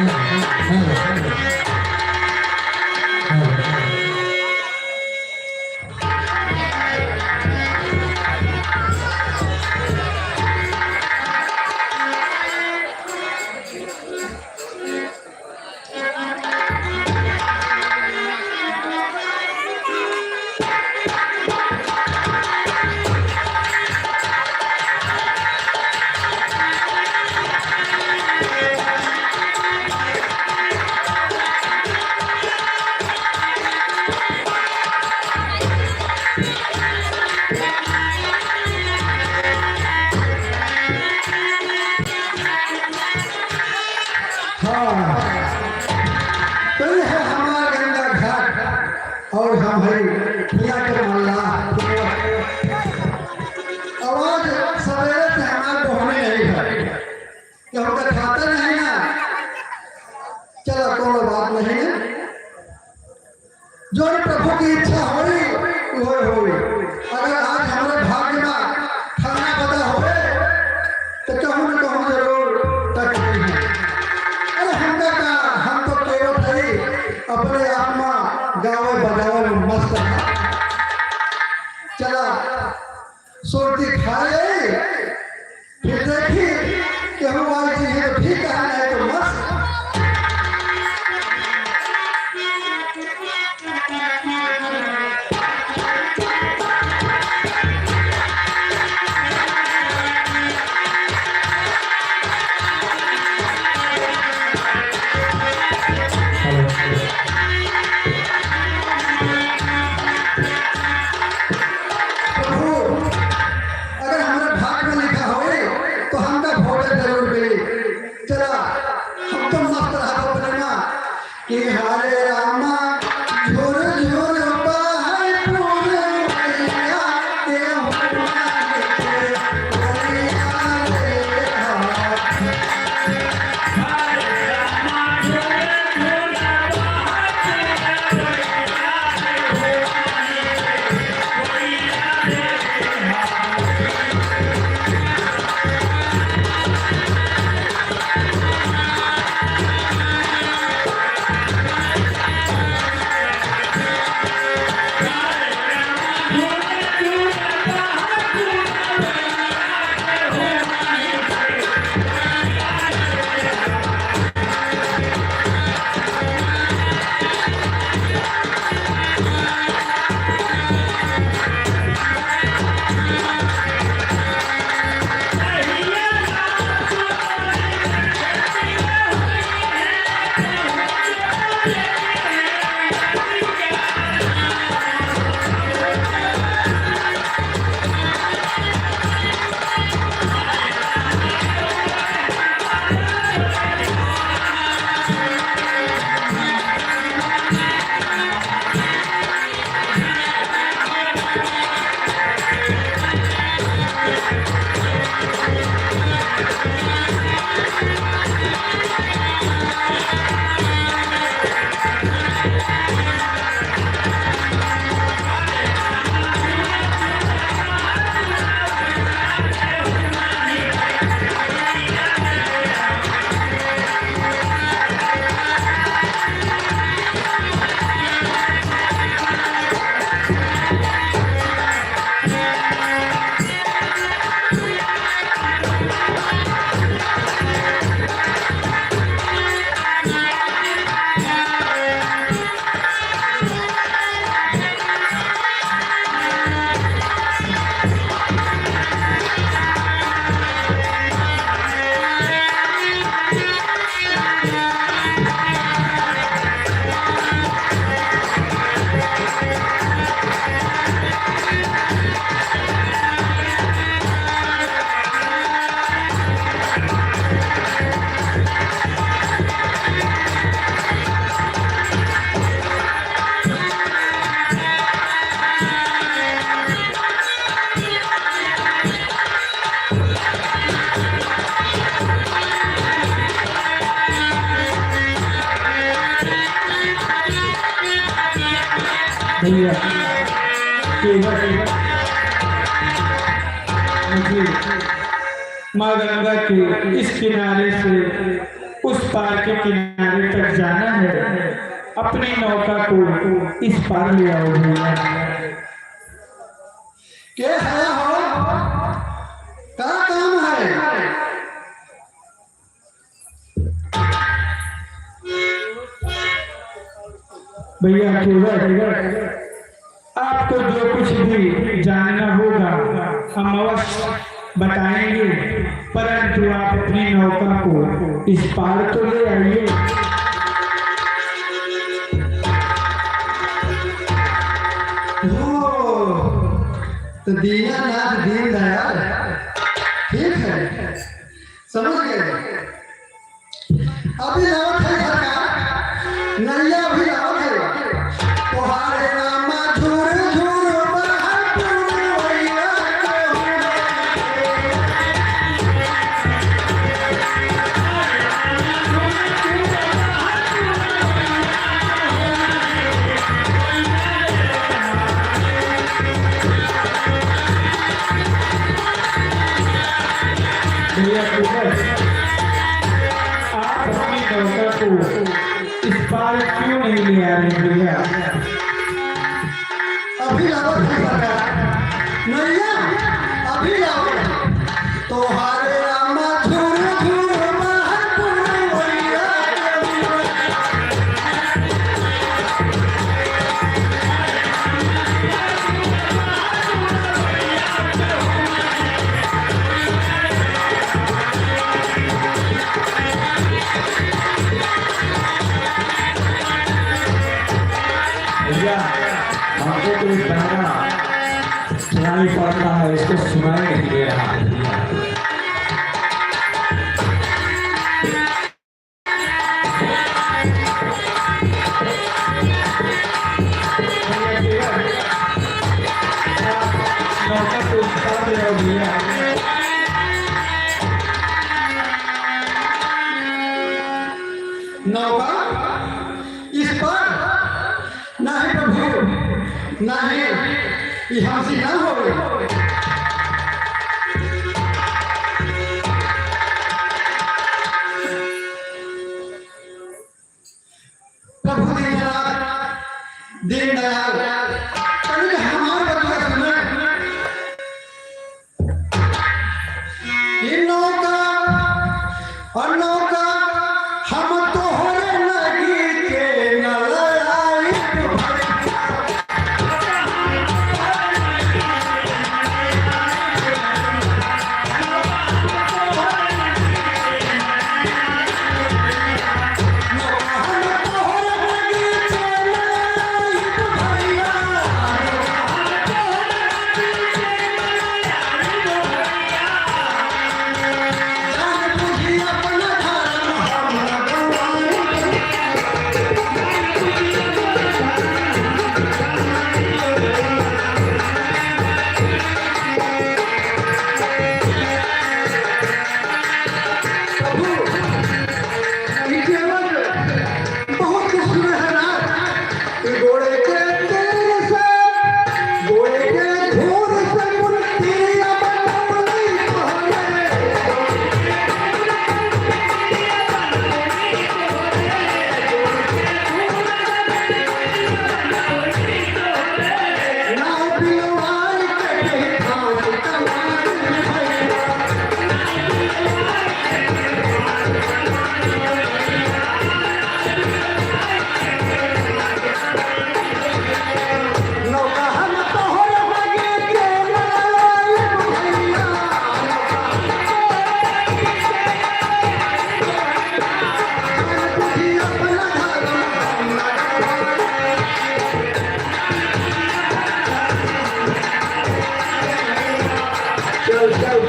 ये है हमारा गंगा घाट और हम है भैया के मोहल्ला। आवाज सवेरे से हमारे को होने नहीं है कि हम तो खाते नहीं ना। चलो कोई बात नहीं है, जो प्रभु की इच्छा होगी वो होगी। अगर आज हमारे भाग्य में खाना पता हो तो कहूँ न कहूँ जरूर तक है। अरे हम तो केवल है अपने आप में गावे बजावे में मस्त है। चला सोटी खा ले, फिर देखी कि हम वाली चीज है तो ठीक है, नहीं तो मस्त। कि हरे रामा झोर झोर बाहर पूरे मैया के हुआ के मैया रे हाथ। हरे रामा झोर झोर बाहर पूरे मैया के भैया केवल मुझे माँ गंगा के इस किनारे से उस पार के किनारे तक जाना है, अपनी नौका को इस पार ले आओ भैया। क्या है हो? क्या काम है? भैया केवल आपको जो कुछ भी जानना होगा हम अवश्य बताएंगे, परंतु आप अपनी नौका को इस पार तो ले आइए। तो दीनानाथ दीनदयाल, ठीक है, समझ गए। अभी लावत है सरकार, नैया भी लावत है, तोहारे नामा झूर झूर बहर पुरवैया भैया आप अपनी नौका को इस पार क्यों नहीं ले आ रहे भैया? अभी लावत है सरकार, नैया अभी लावत है, तोहारे नामा झूर झूर बहर पुरवैया भैया हमको तो इस गाना सुनाई पड़ता है, इसको सुनाई नहीं दे रहा है भैया। नौका को इस पार ले आओ भैया। नौका इस पर नहीं प्रभु, नहीं, ये हमसे ना हो गई। प्रभु दीननाथ दीनदयाल, पहले हमारे बतिया सुने। ये नौका और नौका हम तोहरे लगी के न लड़ाई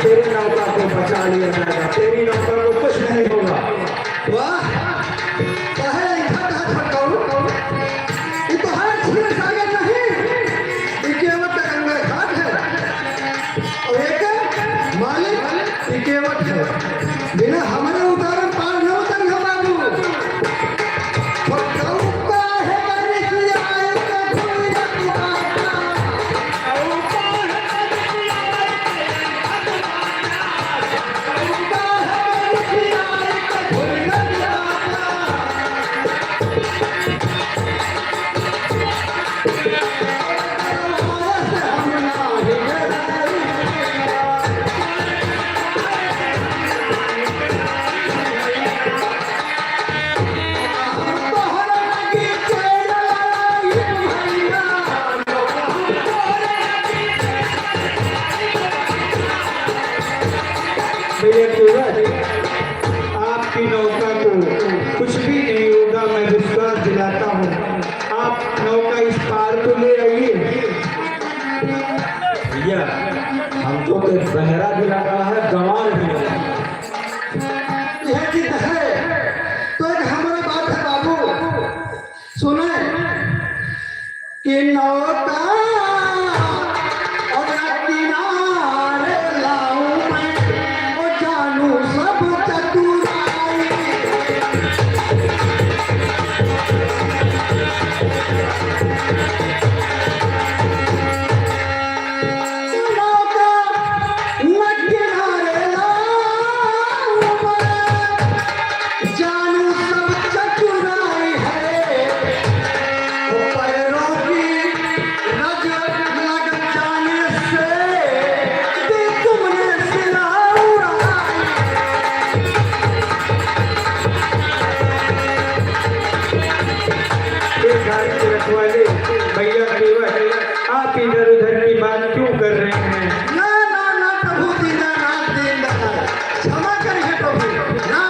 तेरी नौका को बचा लिया जाएगा, तेरी नौका को कुछ नहीं होगा। वाह, कहे इधर फटकाऊ, ये तो हर छीन सागर नहीं, ये केवट गंगा घाट है और एक मालिक ये केवट है। बिना हमारे उदाहरण पार न उतरेगा बाबू। फटकाऊ का है करिश्मा का कोई रखवाला, फटकाऊ का है करिश्मा का कोई रखवाला। दिलाता हूँ। आप नौका इस पार तो ले आइए। भैया हमको तो बहरा भी लग रहा है, गंवार भी लग रहा है। यह जिद है तो एक हमारी बात है बाबू, सुने कि नौका और किनारे लाऊं मैं, ओ जानू सब चतुराई। नौका न किनारे लाऊं मैं, जानू सब चतुराई है। ओ पैरों की रग लग जाने से भी तुमने सिला उड़ाई। एक गाड़ी के रखवाले भैया केवल आप इधर उधर की बात क्यों कर रहे हैं? ना ना ना प्रभु दीनानाथ दीनदयाल, क्षमा करिए प्रभु ना।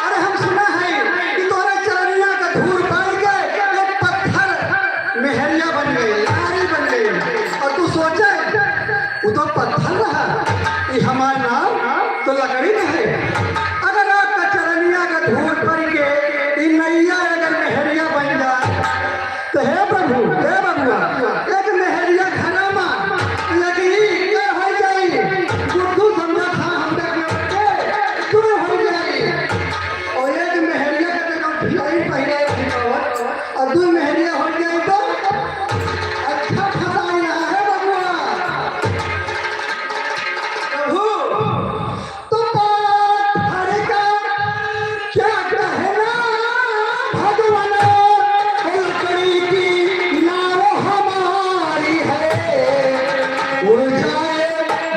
अरे हम सुना है कि तोरा चरनिया का धूल पाई गए, एक पत्थर मेहरिया बन गई, नारी बन गई। और तू सोचे वो तो पत्थर रहा, ये हमारा नाम तो लकड़ी में है। अगर आपका चरनिया का धूल पड़ के ये नैया अगर मेहरिया बन जाए तो हे प्रभु हे बबुआ, एक मेहरिया घरमा लगी के हो जाई, गुड्डू समझा था हम तक के तू हो जाई। और एक मेहरिया के तो भिलाई पहले दिखावत और दू मेहरिया हो जाई तो अच्छा फसाई ना है बबुआ। प्रभु तो पत्थर का क्या कहना भगवान, लकड़ी की नाव हमारी है। उड़ जाए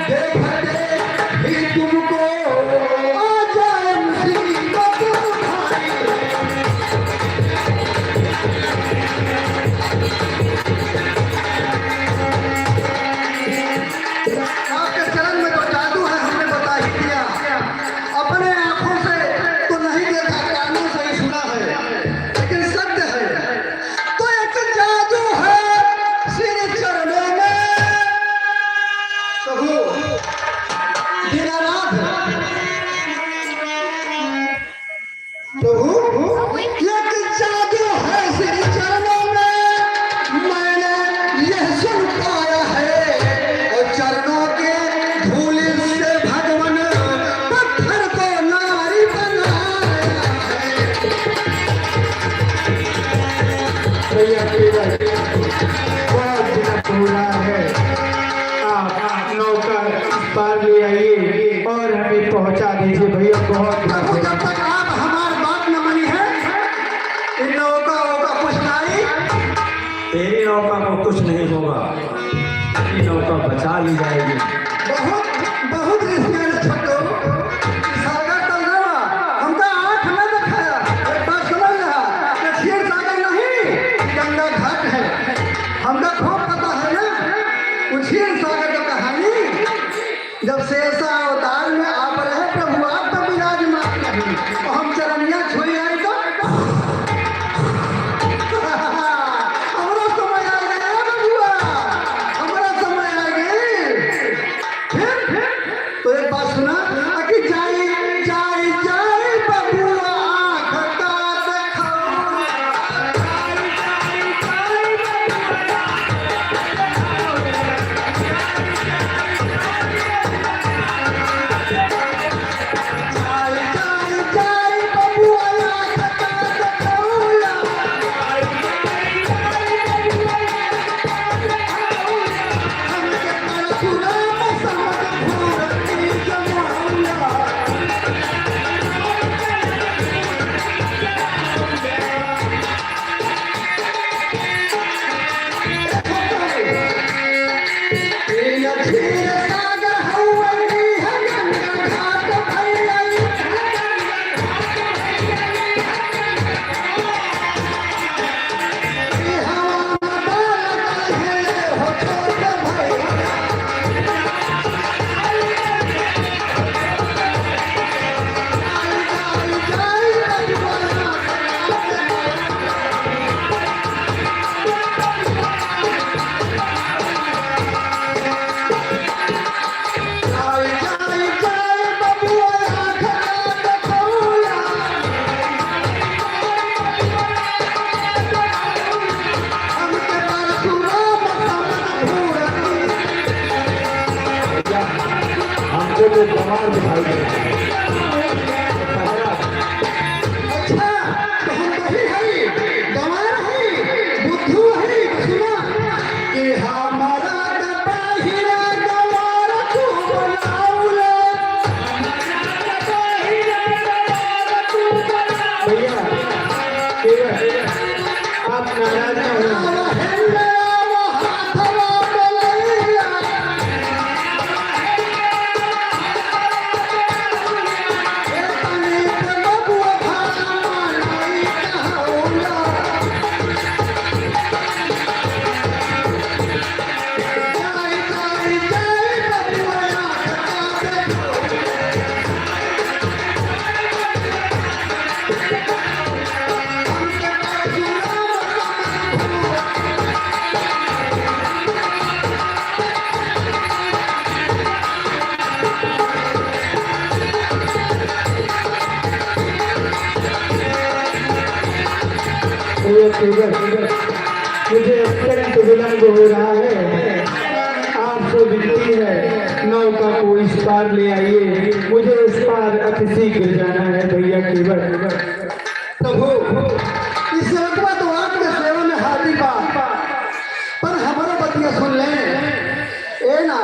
देखते ही तुमको, आ जाए मुसीबत भारी। आपके चरण में जो जादू है हमने बता ही दिया। अपने आंखों से तो नहीं देखा, कानों से ही सुना है, लेकिन सत्य है। तो एक जादू है सिर चरणों में, प्रभु दीनानाथ प्रभु एक जादू है सिर चरणों में, मैंने यह सुन पाया है। और चरणों के धूल से भगवान पत्थर को नारी बनाया है। भैया केवल बहुत दिन पूरा है, आप नौका पार ले आइए और हमें पहुंचा दीजिए भैया। बहुत प्रभु जब तक आप हमारी बात न मानी है, इन नौका होगा कुछ नहीं। तेरी नौका को कुछ नहीं होगा, तेरी नौका बचा ली जाएगी। बहुत बहुत रिश्ते छोटो सागर तो ना हमका आँख न दिखाया। एक बात समझ रहा कि क्षीर सागर नहीं गंगा घाट है, हमका खूब पता है ना। वो क्षीर सागर की कहानी जब शेषा अवतार में आप रहे प्रभु, आप तो विराजमान नहीं और हम चरनिया छुई आई तो हमारा समय आ गया बबुआ, हमारा समय आ गई। वो गंवार दिखाई दे रहा है। अच्छा तो हम वही है गंवार है बुद्धू है सुना कि हमारा बाहिरा गंवार तू बनाऊले भैया आप नाराज न होना। मुझे अत्यंत विलंब हो रहा है, आपसे विनती है नौका को इस पार ले आइए, मुझे इस पार अति शीघ्र जाना है भैया केवल। प्रभु इस वक्त तो आपके सेवा में हाजिर बा, पर हमारा बतिया सुन लें ए ना,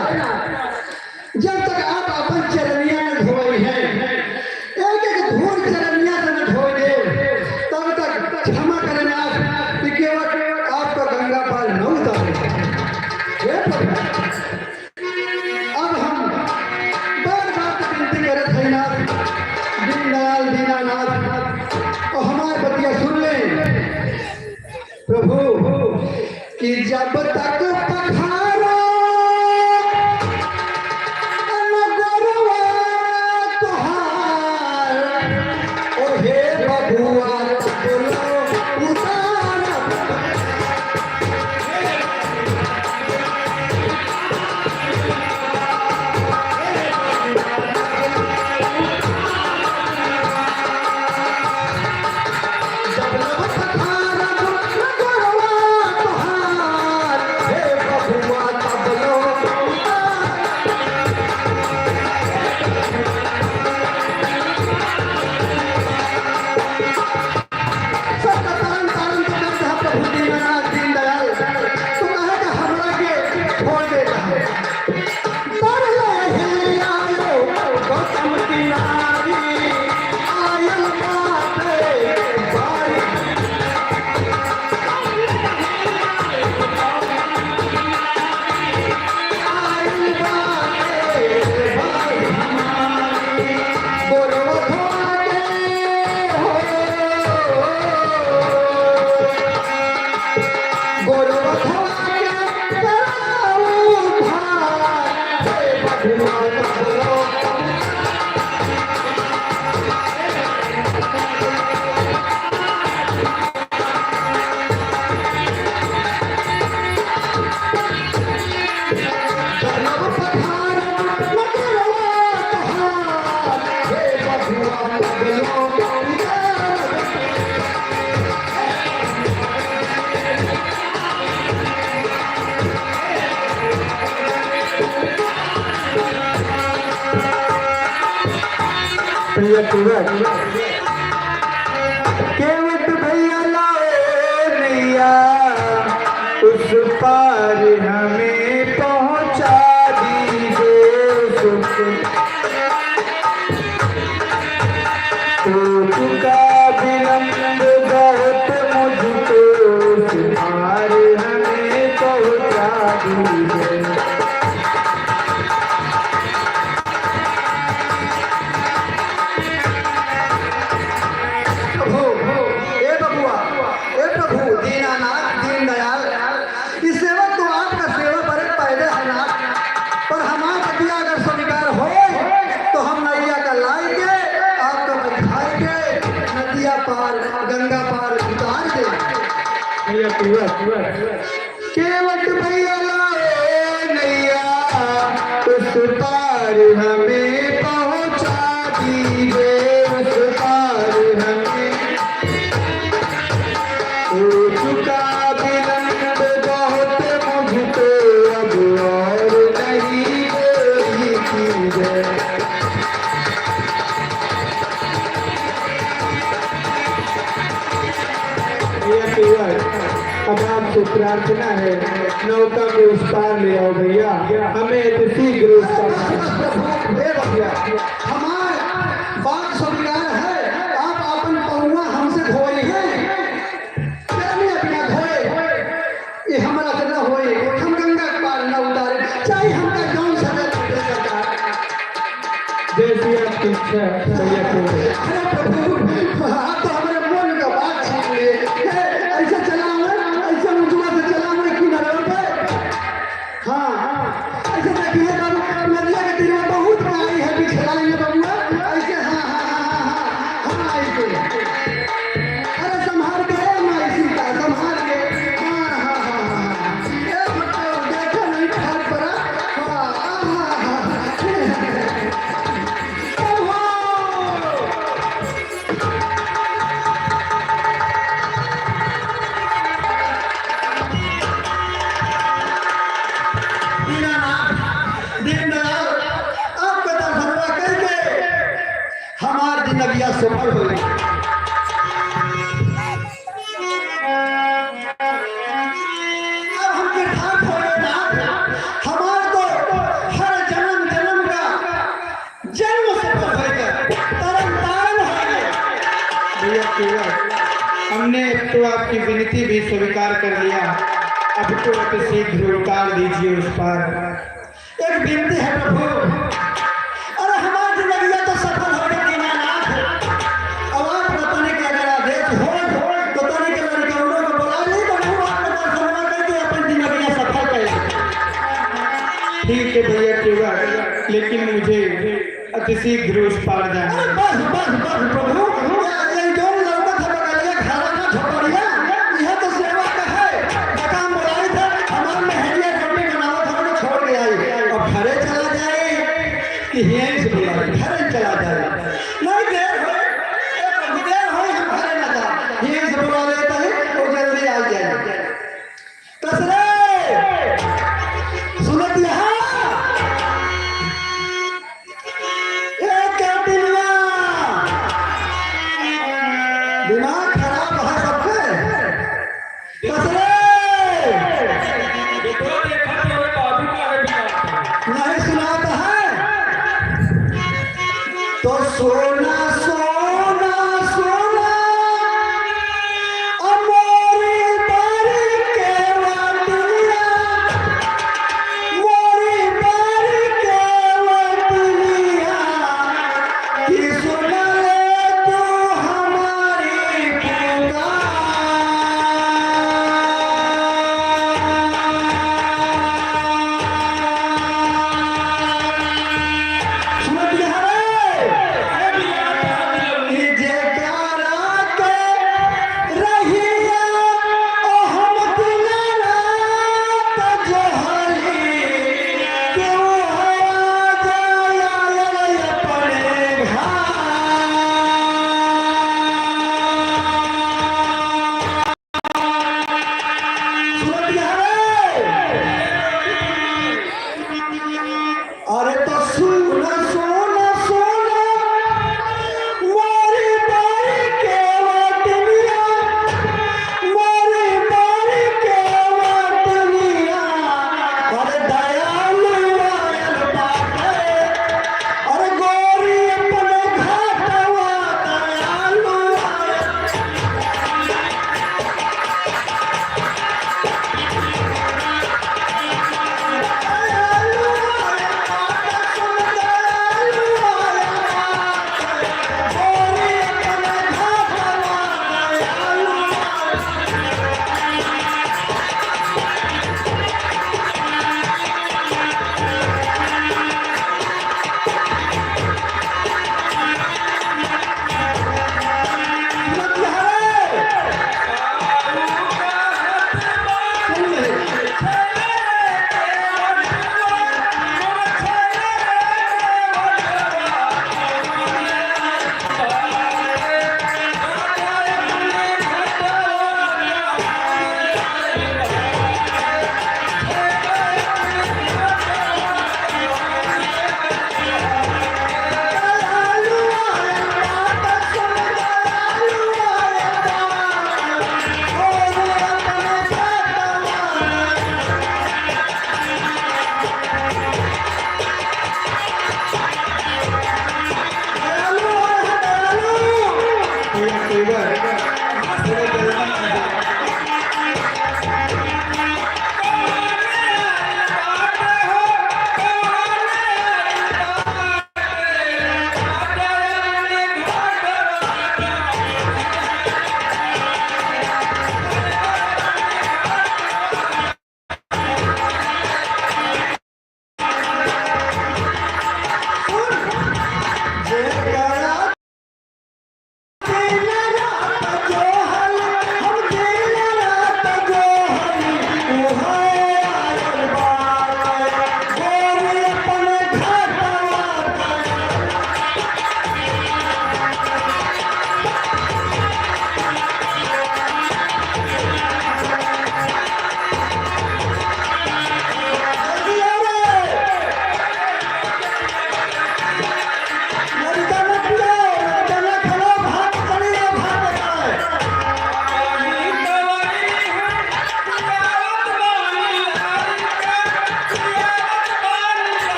जब तक आप अपन चरनिया में धोई हैं, एक एक धूल चरनिया से न धोए दे, तब तक क्षमा करें आप कि केवल आपका गंगा पार न उतारे। अब हम बार बार विनती करत हैं ना, दीनदयाल दीनानाथ और हमारे बतिया सुन लें प्रभु कि जब तक पखारो केवट भैया लाओ नैया उस पार हमें पहुंचा दीजिए सुख तो चुका विलंब बहुत मुझको उस पार हमें पहुंचा दीजिए। गंगा पार उतार दे केवट भैया लाओ नैया उस पार हमें पहुंचा दीजिए, उस पार हमें हो चुका विलंब बहुत मुझको अब और नहीं देरी कीजिए। केवल अब आपसे प्रार्थना है, नौका में उस पार ले आओ भैया, हमें तो शीघ्र उस पार। भैया हमारे बात स्वीकार है, आप अपन पौवा हमसे धोए हैं, अपना धोए ये हमारा से न होए, हम गंगा के पार न उतारे, चाहे हमका कौन सा जैसी आपकी इच्छा भैया केवल। हाँ तो हमारे मन का बात छीन लिए, ऐसा चलाओ, ऐसा मुझुआ से चलाओ किनारे पे। हाँ ऐसे देखिए नदिया के तीर में बहुत पानी है, बिछलाएंगे बबुआ ऐसे। हाँ ऐसे अरे संभाल के माई सीता संभाल के। देखो नहीं हाथ पड़ा। हमार जिंदगिया सफल हो गई। अब हमके ठाक हो गए ना, हमार तो हर जन्म जन्म का जन्म सफल हो गया, तरन तारण हो गए। भैया केवल हमने तो आपकी विनती भी स्वीकार कर लिया, अब तो अति शीघ्र उतार दीजिए उस पार। एक विनती है प्रभु, अरे हमारी जिंदगी तो सफल हो गई दीनानाथ, अब आप बताने के अगर आदेश हो तो बताने के लड़कों को बुला ली तो हम आपके दर्शन करके अपनी जिंदगी सफल करें। ठीक है भैया केवल, लेकिन मुझे अति शीघ्र उस पार जाना है। बस बस बस प्रभु, ये जो लड़का था बगलिया खाना का झोपड़िया, यह तो सेवा का है, काम बुलाई था हमारे मेहरिया करने का नाम था, हमने छोड़ के आई और घरे चला जाए कि यहीं से बुलाई घरे चला जाए। नहीं देर हो, देर हो हम घरे ना जा, यहीं से बुला लेता है और जल्दी आ जाए। कसरे सुनत यहाँ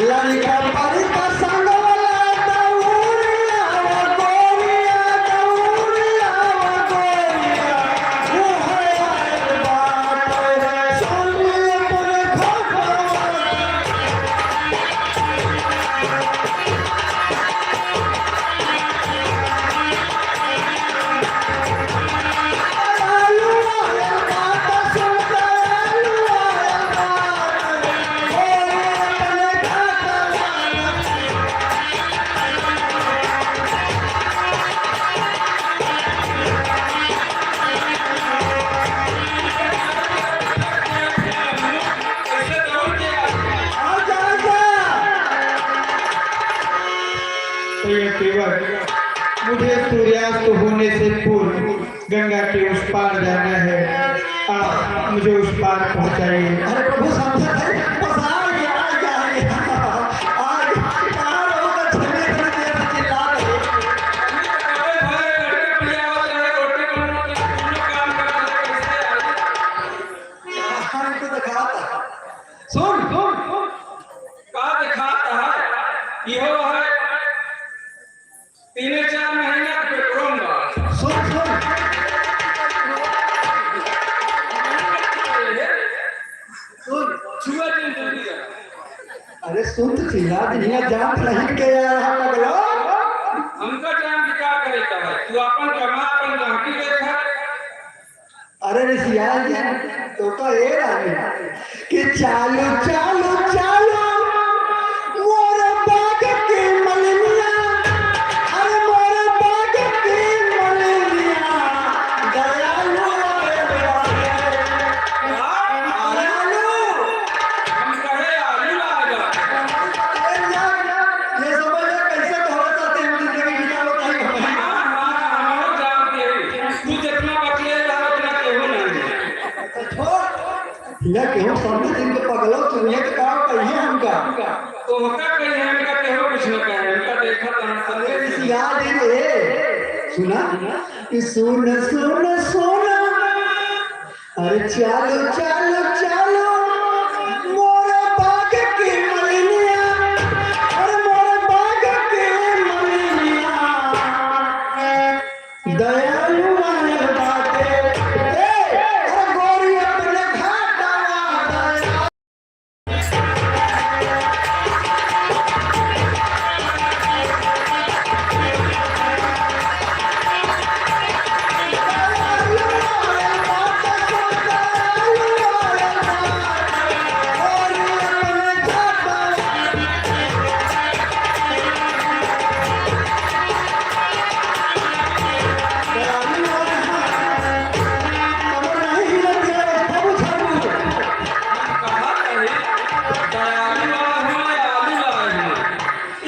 लड़का परी का संग वाला दौड़िया वो गोरिया दौड़िया वो गोरिया वो है आयल बात सोनिए पर खोखो आलू आयल बात सुनता आलू आयल बात गोरिया अपने तो ये केवल मुझे सूर्यास्त होने से पूर्व गंगा के उस पार जाना है। आप मुझे उस पार पहुंचाइए। अरे प्रभु समझा है बस आ गया आज पार होकर झगड़े करने के चिल्ला रहे हम तो दिखाता सुन का दिखाता है इहो है 3-4 महीना पेट्रोल बा सुन छुआ दिन जल्दी है अरे सुन तो चिल्ला दिया जान नहीं के यार हम लगलो हमका टाइम क्या करेगा है तू अपन कमा अपन गांठी देखा अरे ऋषियाल जी तो ये रानी कि चालू चालू चालू मोर बाग की मलनिया अरे मोर बाग की मलनिया दयालु दयालु हम कहे आलू आ जा ये समझ कैसे धोखा करते हैं जिंदगी निकालो कहीं हमें हम जानते हैं तू जितना बकले रहा उतना केहू नहीं या केहू सामने दिन के पगलो चुनिया के काम कहिए हमका तो होका कहीं हमका केहू कुछ न कहे हमका देखा तना अरे सब इस याद है सुना कि सुन सुन सुन अरे चालो चालो चालो मोर बाग की मलनिया अरे मोर बाग की मलनिया दयालु आयल बाटे अरे गोरी अपने घाटावा दया कहा कहे दयालु आलू आलू आलू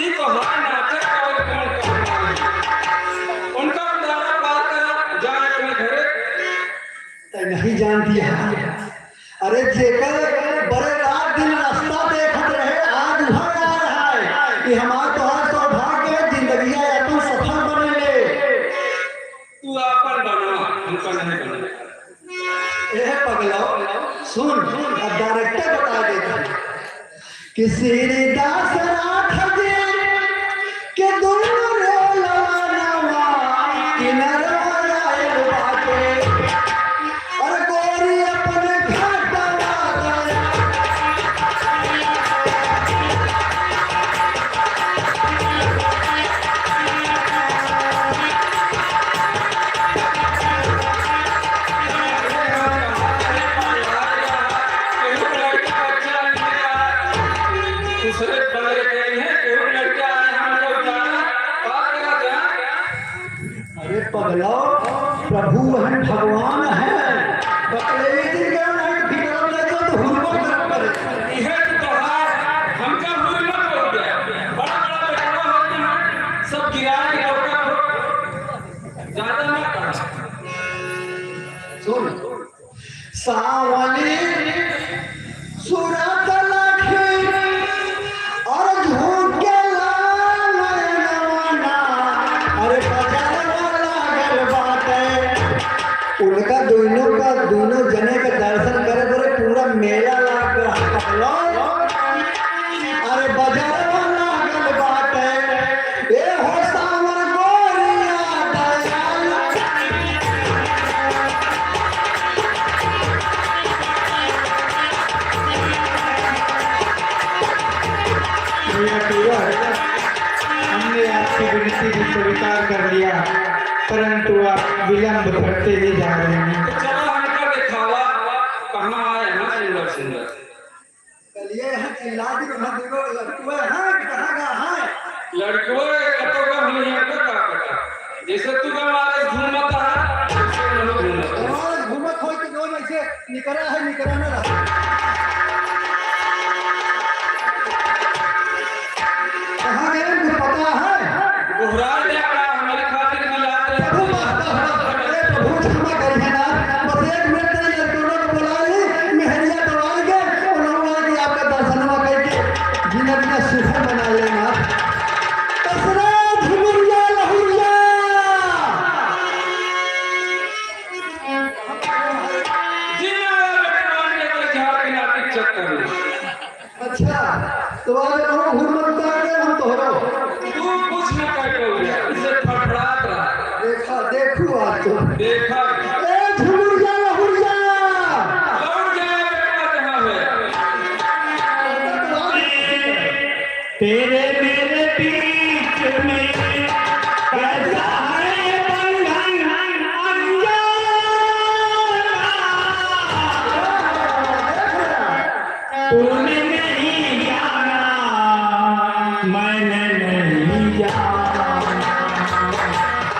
ई तो हर नाटक और कौन करता है उनका द्वारा बात कर जाए अपने घरे नहीं जान दिया अरे जेकर बड़े रात दिन रास्ता देखत रहे आज भर आ रहा है कि हमार तोहार सौभाग्य में जिंदगी अपन सफल बने ले तू आपन बना हमका नहीं बना ए पगलो सुन अब डायरेक्टर बता देता कि श्री दास नाथ जी के दोनों रे लवानवा किनारा आयल बाटे और गोरी अपने घाटवा गया दूसरे बड़े कहीं हैं केवल लड़का आए हम लोग जाना बात करा जा अरे पगलो प्रभु वह भगवान है बकले दिन का नाम बिगड़ ले तो हुरमत कर पड़े यह त्योहार हमका हुर्मत हो गया बड़ा बड़ा बेटा हो गया सब गिरा के लौटा हो ज्यादा मत कर सुन सावली सुरत लखी और झूठ के लाल नयनवाना अरे बजारवा लागल बाटे विलंब करते ही जा रहे हैं। तो चलो हमका दिखावा कहाँ आए हैं सुंदर सुंदर। चलिए यहाँ चिल्ला दी कहाँ देखो लड़कुए हैं कहाँ का है लड़कों कतो का हम यहाँ पे का पता जैसे तू हमारे घूमता है वैसे हम लोग घूमते हैं। और घूमत हो कि दोनों ऐसे निकला है निकला ना रहा कहाँ गए मुझे पता है दोहरा दे का हमारे खातिर मिलाते हैं। प्रभु क्षमा करिए ना बस एक मिनट के लिए दोनों को बुलाई मेहरिया दवाएंगे उन्होंने कि आपका दर्शन करके जिंदगी का सुखद बना लेना कसरा झुमुरिया लहुरिया जिन्ना लड़कान के कोई झाड़ के नाटक चक्कर में अच्छा तो आज हम हुरमत करके हम तोहरो तू कुछ न कर पाओगे इसे फड़फड़ात रहा देखा देखू आज तो देखा ए झुमुरिया लहुरिया लौट जाए बेटा जहाँ है तेरे मेरे बीच में कैसा है बंधन अंजाना तूने नहीं जाना मैंने नहीं जाना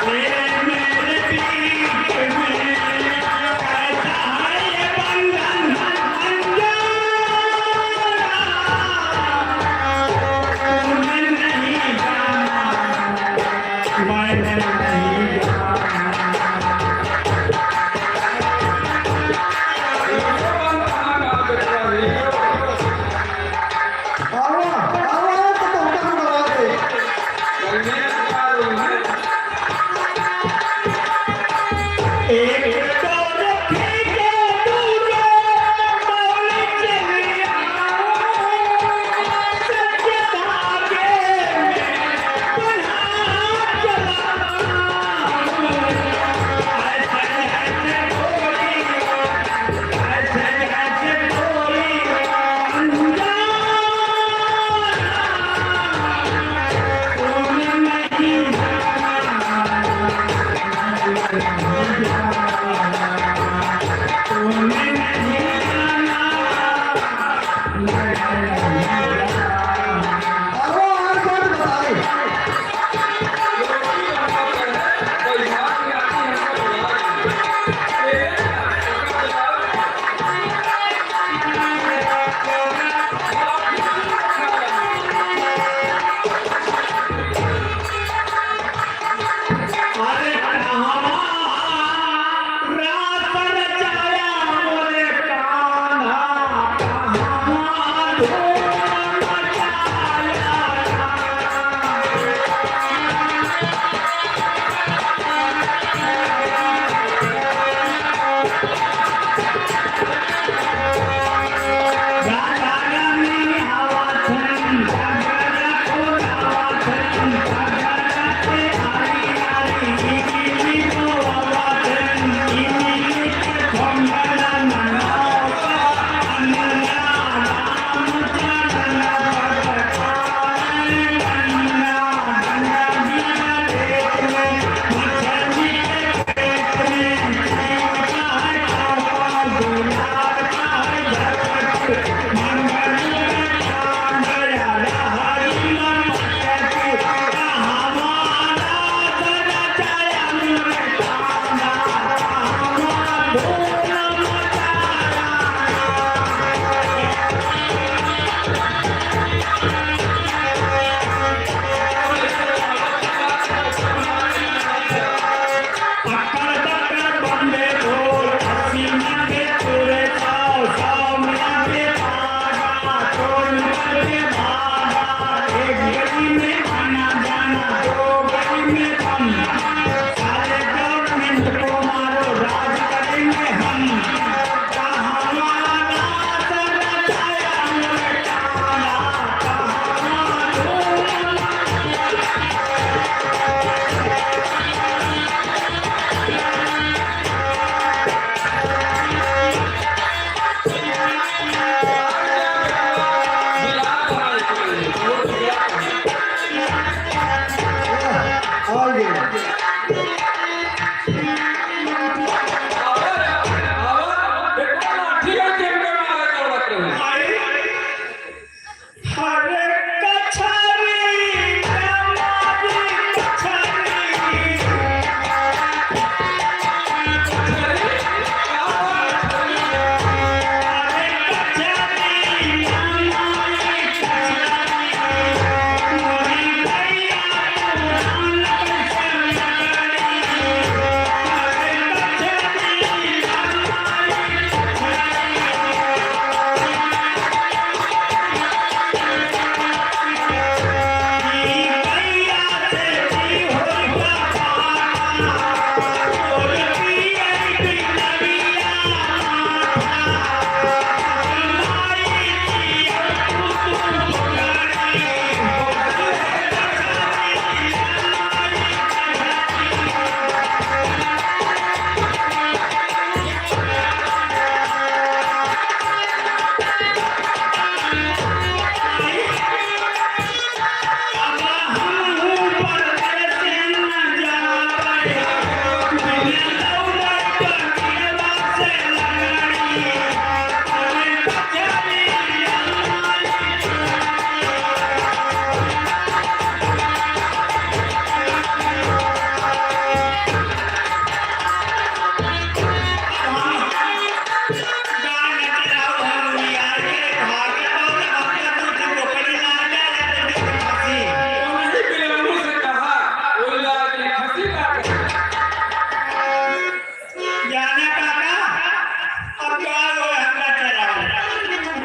तेरे मेरे बीच में कैसा है बंधन अंजाना तूने नहीं जाना मैंने नहीं जाना आवा आवा तो तुमको हम दवा दे एक डोर फेंके दूजे बोले चलिया सच्चे धागे में बना चला ऐसे ऐसे बोली अनजाना तूने नहीं जाना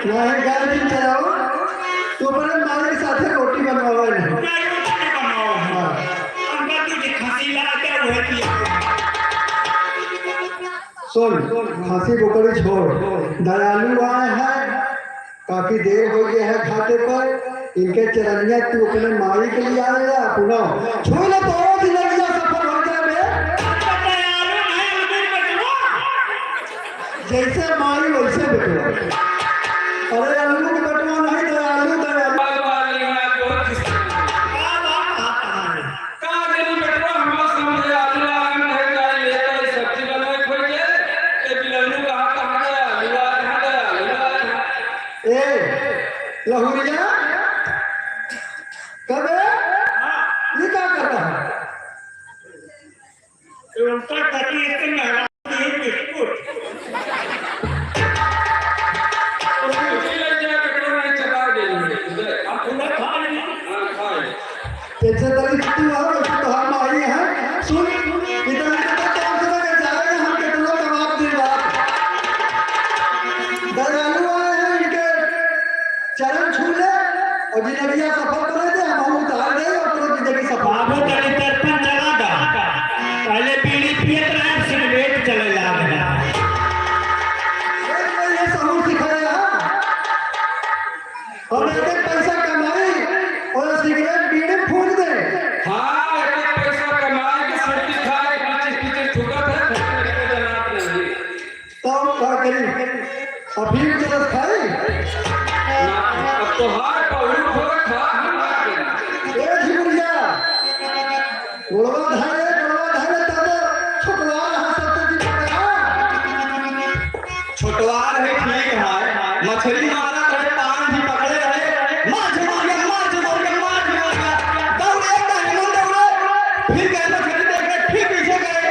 नहीं गाय दिन चलाओ तो अपने माल के साथ रोटी बनवावा नहीं नहीं रोटी बनाओ हाँ अंदर तुझे खांसी लगा के वो किया सुन खांसी बकरी छोड़ दयालु आए हैं काफी देर हो गई है खाते पर इनके चरनिया तू अपने माई के लिए आएगा पुनः छू ले तो जिंदगी सफल हो जाए जैसे माई वैसे बेटो अरे आलू के बटवा नहीं दयालु दयालु बाल वाली है बहुत किस्म का नहीं बेटवा हम समझ अल्लाह है गाय लेकर सब्जी बनाए खोल के ए बिलनु कहां गया अल्लाह कहां गया अल्लाह ए लहुरिया कब ये क्या कर रहा है उनका तभी इतने महंगा बिस्कुट कैसे तरी तू और तो हम आई है सुन इधर तो कौन सा के जाए हम कितना कबाब दिन रात दयालु आए हैं इनके चरण छू ले और जिंदगी सफल करे दे हम उतार दे और पूरी जिंदगी सफल बाबू तेरे तरफन चला गा पहले बीड़ी पियत रहे सिगरेट चले लागला ये सहूर सिखाया और एक पैसा कमाई और सिगरेट बीड़ी फूक दे हां एक पैसा कमाए के सर्दी खाए पीछे पीछे ठुका था खरीदने के जनाब नहीं तो क्या करी अभी जरा खाई अब तो हार पहुंच हो खा ए झुरिया गोलवा धारे तब छुटवार है सब जी छोटवार है ठीक है मछली मारा रहे पान भी पकड़े रहे मार मार दौड़े फिर गए मछली देखे फिर पीछे गए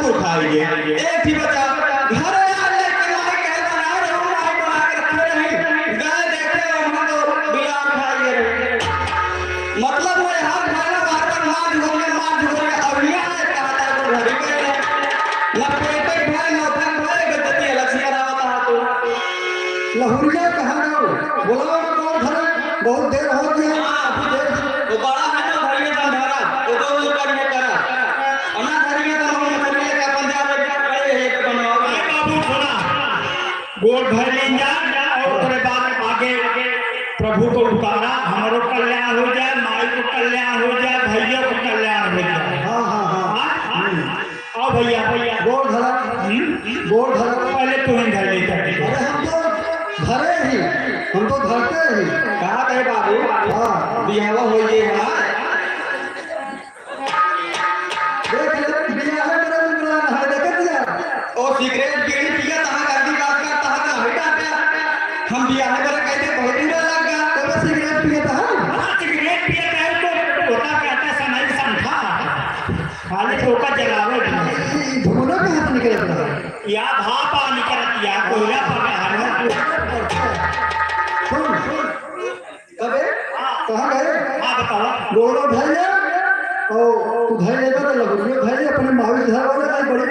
को खाइए एक ही बचा घर यार लेके मार कह बना रहे हो मार बना के रखे रहे गए देखे हम तो बिला खाइए मतलब वो हर खाना बार मार झोल के अब यहां कहता है घर पे लपेटे भाई नौथन भाई गद्दी लक्ष्मी रावत हाथों लहुरिया कहाँ गए बोला कौन घर बहुत देर हो गई अभी देर वो बड़ा है ना धरिए संधारा वो तो वो करने करा अन्ना धरिए तो हम मछली का पंजाब में क्या करे है तो बनाओ बाबू सुना गोड़ भर ले जा और उसके बाद आगे प्रभु को उतारा हमारो कल्याण हो जाए माई को कल्याण हो जाए भैया को कल्याण हो जाए हाँ हाँ हाँ आओ भैया भैया गोड़ धरा पहले तुम्हें घर ले जाते अरे हम तो धरे ही हम तो धरते ही कहा गए बाबू हाँ बियाह हो ये हमार देख ले बिया है मेरा उमरान है देख दिया और सिगरेट बीड़ी पिया तहां गर्दी बात का तहां का हटा पे हम बियाह कर कहते बहुत बुरा लगा तब सिगरेट पिए था सिगरेट पिए कहे तो होता कहता समय संखा खाली ठोका जलावे धुना कहाँ से निकल रहा है या भाप आ निकलत या कोयला पका सुन कबे कहाँ गए हां बताओ गोड़ो धैर्य और तू धैर्य कर लगो धैर्य अपने मावी घर वाले आई बड़ी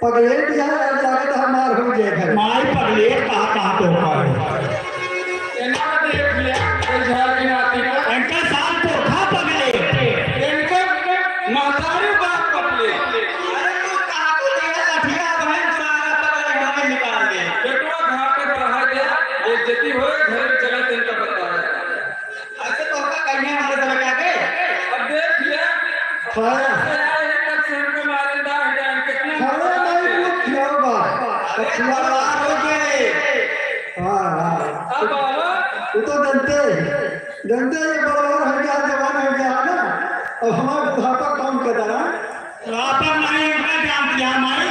पगले दिया जाके तो मार हो जाए घर माई पगले कहाँ तो है इनका देख लिया कोई झाड़ की नाती का इनका साथ तो खा पगले इनके महतारी बात पकड़े अरे तू कहां को दिया लठिया बहन सारा पकड़ हमें निकाल दे बेटवा घाट पे बढ़ा दे बेइज्जती होए घर चले इनका पता है ऐसे तो का कन्या हमारे तरह क्या के अब देख लिया खाया मारिंदा है कितने खाया नहीं कुछ खिलाओगा अच्छा बर्बाद हो गए हाँ हाँ अब बाबा वो तो जानते ये बराबर हो गया जवान हो गया ना अब हमारा बुढ़ापा काम कर रहा है लापा नहीं इनका जान दिया माई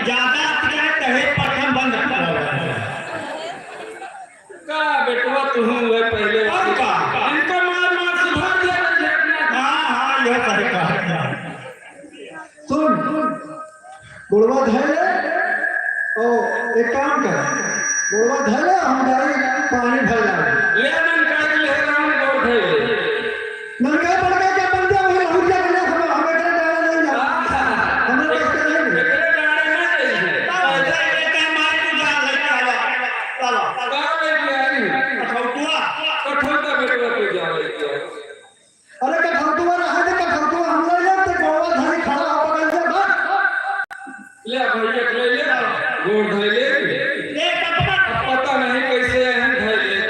ज्यादा तेरे कहे प्रथम बंद करो का बेटवा तू हुए पहले और का? इनका मार सुधार दिया झटना हां यह तरीका सुन गुड़वा धैर्य ओ एक काम कर गुड़वा धैर्य हम जाए पानी भर जाए ले मन कर ले राम दौड़ है नलका पड़ गया क्या बन गया वही हो गया हमें कर डाला नहीं जा हमें रास्ते नहीं एकरे डाले ना पैसा लेके माई को जा लेके आवा चलो ले भैया ले ले गोड़ धर ले ले कपड़ा पता नहीं कैसे हम धर ले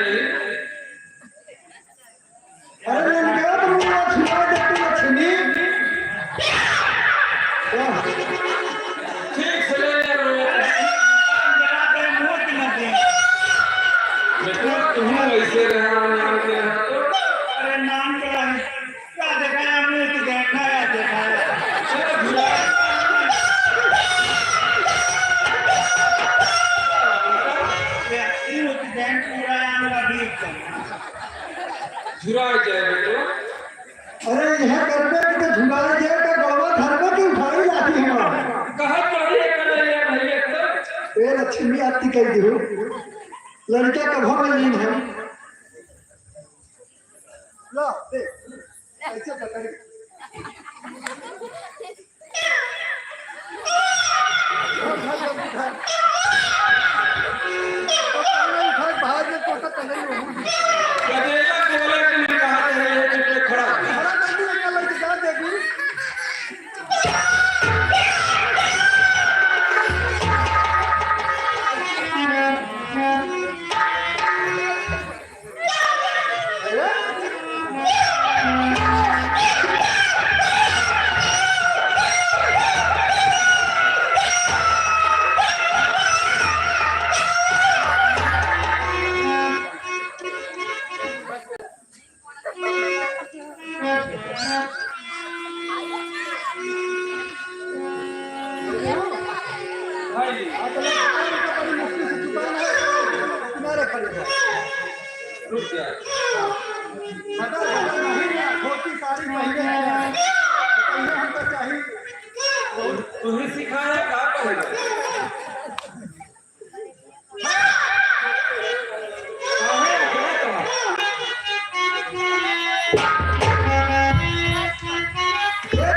अरे निकल तुम छुपा देती लक्ष्मी ठीक से ले ले जरा पे मोच मत दे बेटा तुम ऐसे रहना नाम के रहा तो अरे नाम क्या दिखाया मुंह तो देखा है दिखाया झुरा जाए बेटा अरे यह करने की तो झुलाए जाए तो गौवा धर्म की उठाई जाती है कहा पढ़िए कर ले भैया तो ये लक्ष्मी आती कह दी हो लड़का कब हम लीन है ला देख ऐसे पकड़ बाहर में तो तक नहीं होगी कदेला बोले कि मैं कहा है कि खड़ा हरा बंदी निकल के जा देगी भाई किनारे खड़े हो रुक जा धोती साड़ी पहने हैं पहले हमको चाहिए तुम्हें सिखाया का पड़ेगा ये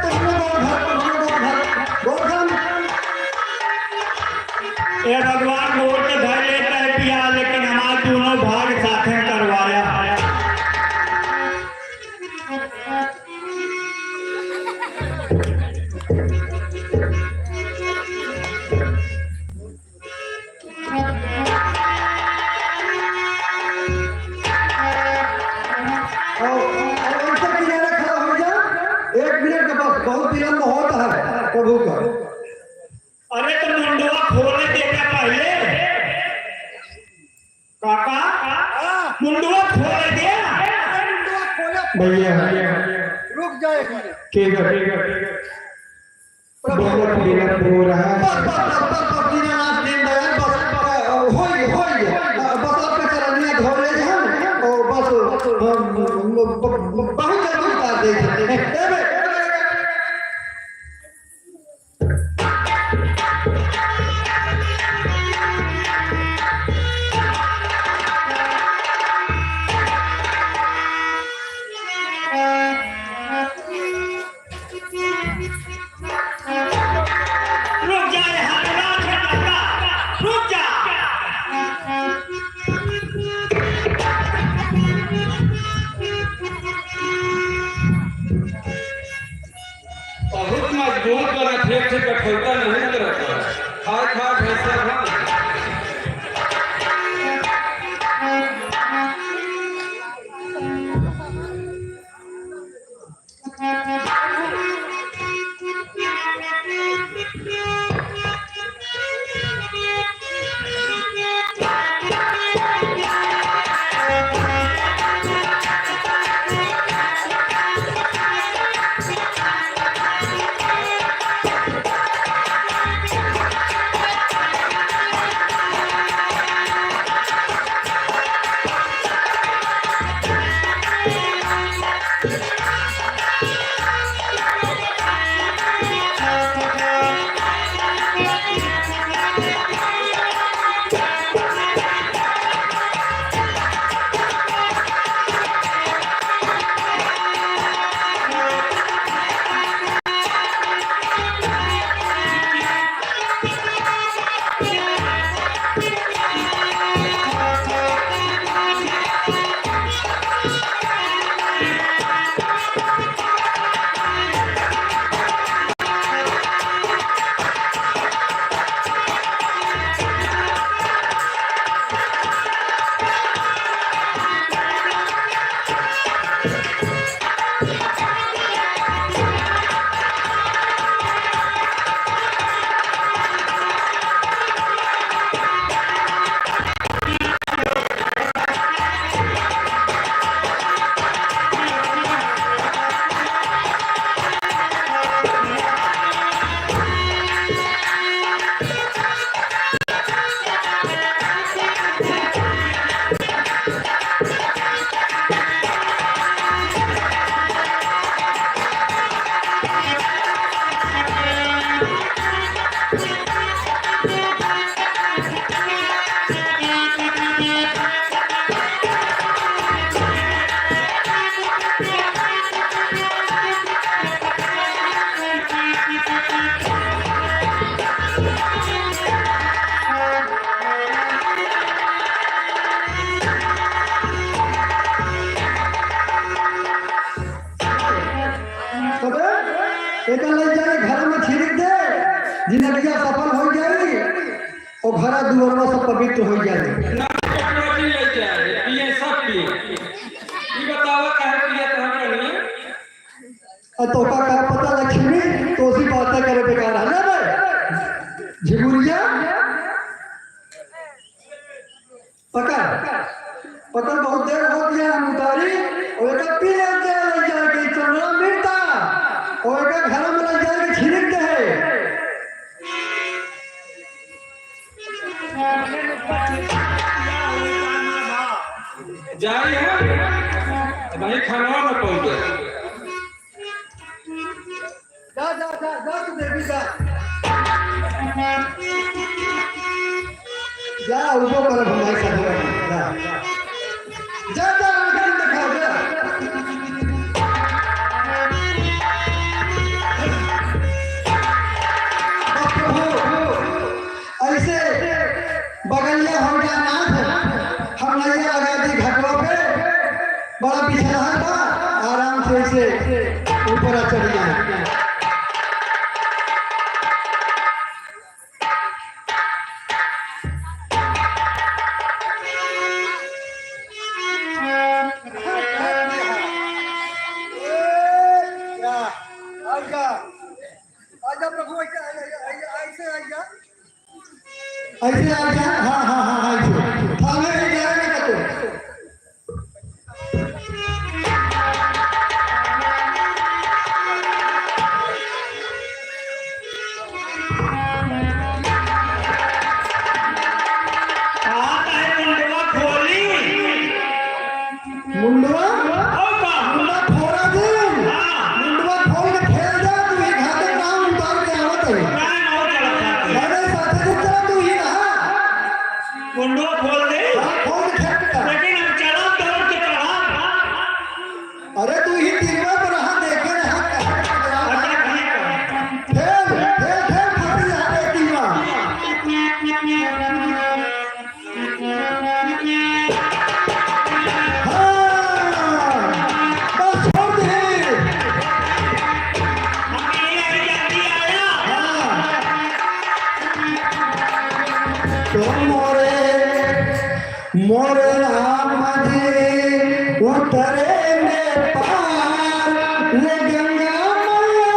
ये भगवान वोट के धर लेता है पिया लेकिन हमारे दोनों भाग साथ में करवाया बहुत विलम्ब होता है प्रभु का अरे तुम मुंडवा खोले देखा पहले काका मुंडवा खोले दे भैया रुक जाए ठीक है बहुत विलम्ब हो रहा है बहुत जल्दी उतार देंगे Thank you. एक लग जाए घर में छिड़क दे जिंदगी सफल हो जाएगी और घर दुआर सब पवित्र हो जाएगी। ना टेक्नोलॉजी लेके आए पिए सब पिए ये बतावा काहे पिए तो हम नहीं और तोका का पता लक्ष्मी तो उसी बातें करे बेकार है ना भाई झिगुरिया पकड़ पकड़ बहुत देर हो गया हम उतारी और एक पी लेते लग जाएगी चंद्रा मिलता और एक घर में लग जाएगी छिड़क दे जाई है भाई खाना में पहुंच गए जा तू देवी जा जा उनको कर हमारे साथ जा जा दिखा जा ऐसे बगलिया हो गया नाथ हम नहीं आ गए थे घाटों पे बड़ा बिछड़ा था आराम से ऐसे ऊपर चढ़ गया ऐसे आ गया हाँ हाँ हाँ हाँ ऐसे थाने में जाएंगे तो मुंडवा मुंडा फोड़ा दे मुंडवा फोड़ के खेल जा तू एक हाथ नाम उतार के आवत है मेरे साथ चला तू ही रहा मुंडवा खोल दे फोड़ के खेल लेकिन हम चला दौड़ के चढ़ा अरे तू ही तीरवा पर रहा देखे रहा अच्छा ठीक है खेल फटी रहा तीरवा मोरे राम जी उतरे में पार ले गंगा मैया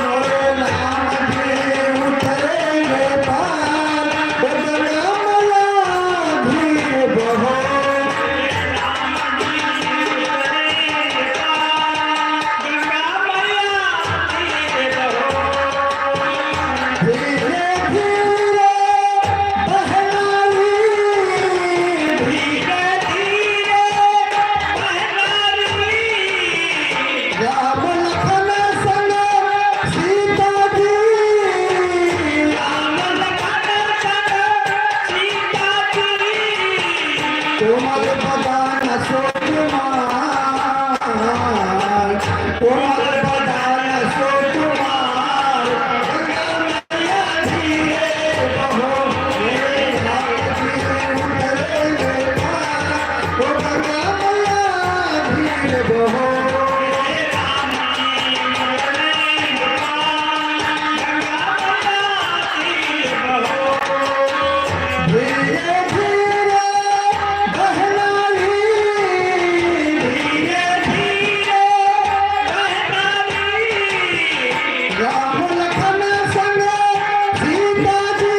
मोरे राम जी उतरे में पार ले गंगा मैया बहो तुम्हारे बदान अशोक कुमार तुम्हारे बदान अशोक कुमार गंगा मैया धीरे बहो मेरे हाथ धीरे उतरेंगे पार ओ गंगा मैया धीरे बहो धीरे धीरे राम लखन संग सीता जी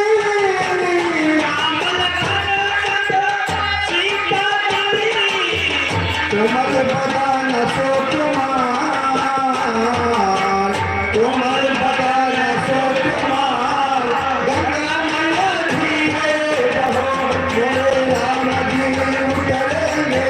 तुम्हारे बदान अशोक कुमार तुम्हारे बदान अशोक कुमार गंगा मैया धीरे बहो मेरे राम जी उतरेंगे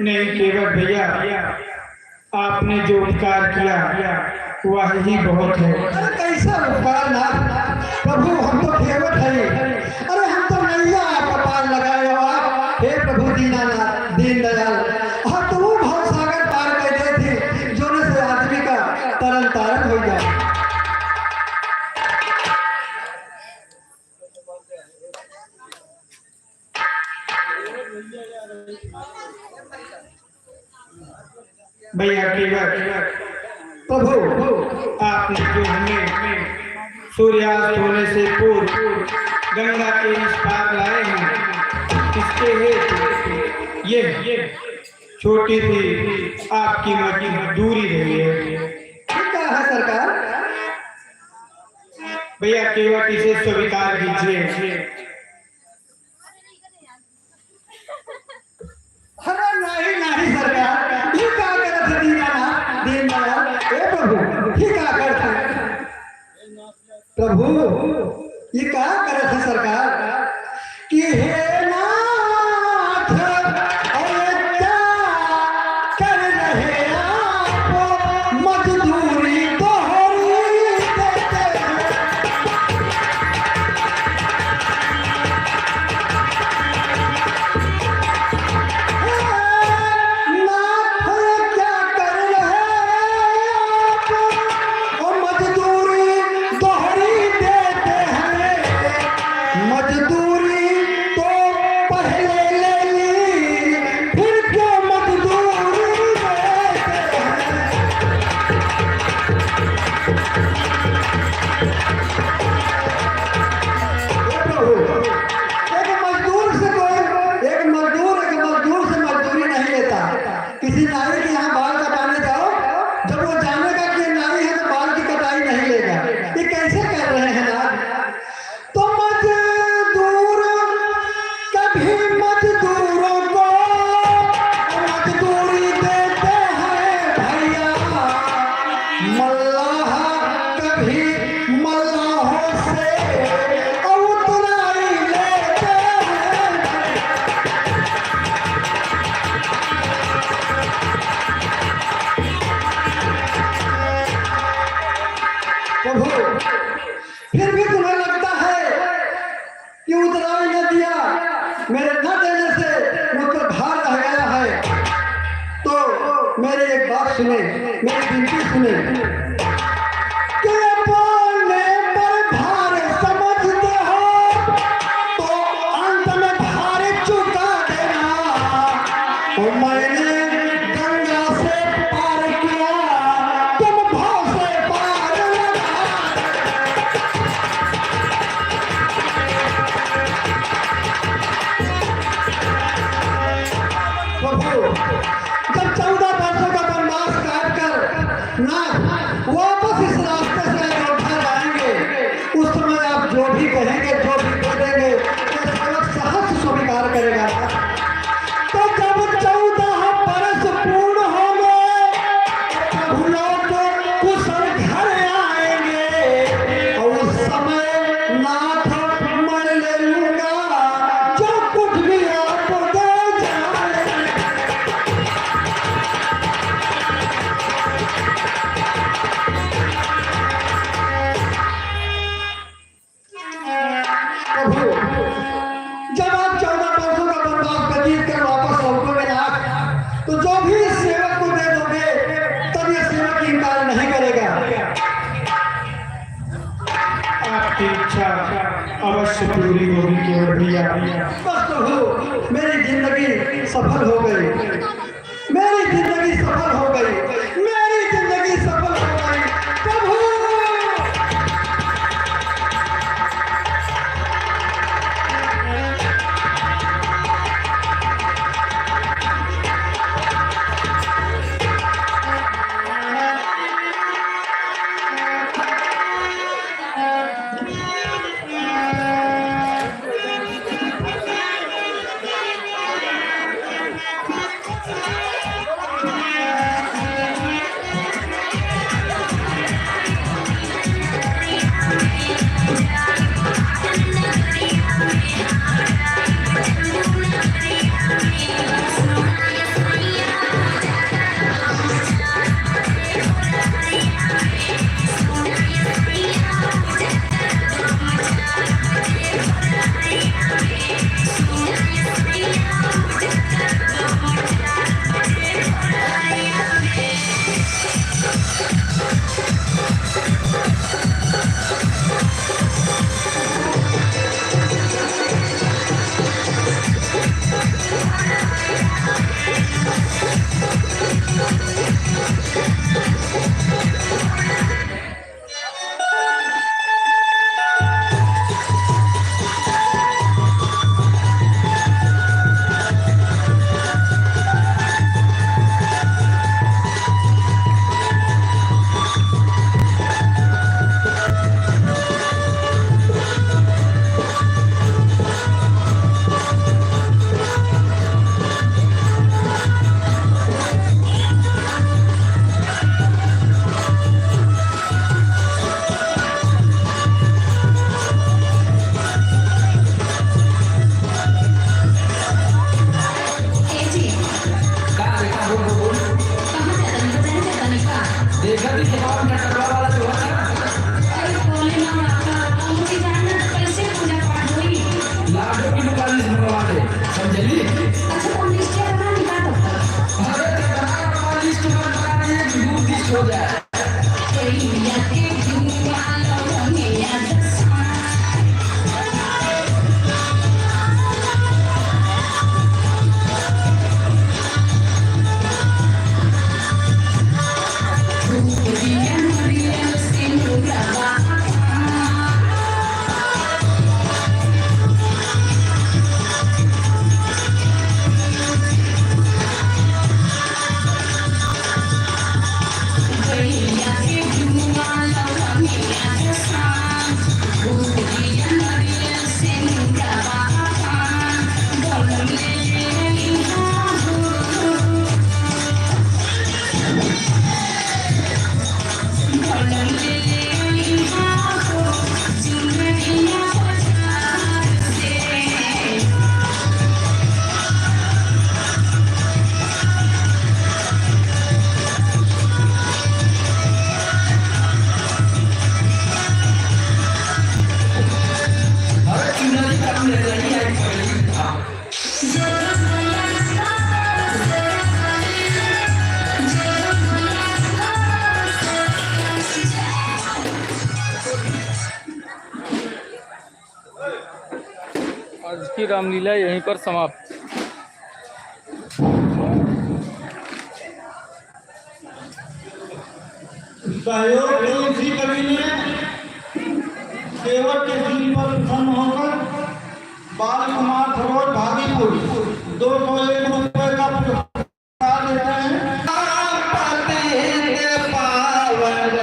नहीं केवल भैया, आपने जो उपकार किया वह ही बहुत है। अरे कैसा उपकार ना प्रभु, हम तो केवट है। अरे हम तो नैया आपका पार लगाए हो आप, हे प्रभु दीनानाथ दीन दयाल। हाँ तो वो भव सागर पार कर गए थे जोने से आदमी का तरन तारण हो जाए। भैया केवल प्रभु, आपने जो हमें सूर्यास्त होने से पूर्व गंगा के इस पार लाए हैं, इसके हेतु ये छोटी सी आपकी मजदूरी रही है। क्या है सरकार? भैया केवल इसे स्वीकार कीजिए। अरे नहीं नहीं सरकार, ये क्या करत है दीनानाथ दीन दयाल? हे प्रभु ये क्या करत है प्रभु, ये क्या करत है सरकार कि हे नाथ अयोध्या कर रहे आप मजदूरी दोहरी देते हैं। किसी नाई के यहाँ बाल कटाने जाओ, जब वो जानेगा कि ये नाई है तो बाल की कटाई नहीं लेगा। ये कैसे कर रहे हैं ना? तो मजदूर कभी मजदूरों को मजदूरी देते हैं भैया, मल्लाह कभी मल्लाहों से उतराई लेते हैं। प्रभु फिर भी तुम्हें लगता है कि उतराई न दिया, मेरे न देने से मुझ पर भार रह गया है, तो मेरी एक बात सुने, मेरी विनती सुने कि बोलने पर भार समझते हो तो अंत में भार चुका देना। और मैंने गंगा से पार किया, तुम भाव से पार लगा। प्रभु जब 14 वर्षों का वनवास काट कर ना वापस इस रास्ते से अयोध्या जाएंगे, उस समय आप जो भी कहेंगे, जो भी कह देंगे, ये सेवक सहर्ष स्वीकार करेगा। तो जब 14 बरस पूर्ण होंगे, प्रभु लोग कुशल घर आएंगे और उस समय नाथ मैं ले लूंगा जो कुछ भी आप दे जाए। प्रभु जब आप 14 वर्षों का वनवास व्यतीत कर वापस लौटोगे ना, तो जो भी इस सेवक को दे दोगे तब ये सेवक इनकार नहीं करेगा। आपकी इच्छा अवश्य पूरी होगी केवल भैया। बस प्रभु मेरी जिंदगी सफल हो गई, मेरी जिंदगी सफल हो गई, मेरी जिंदगी सफल हो गई प्रभु। आज की रामलीला यहीं पर समाप्त। सहयोग इसी कवि ने केवट के दिन पर प्रसन्न होकर बाल कुमार थरोट भागीपुर 201 रुपए का पुरस्कार देते हैं। पावन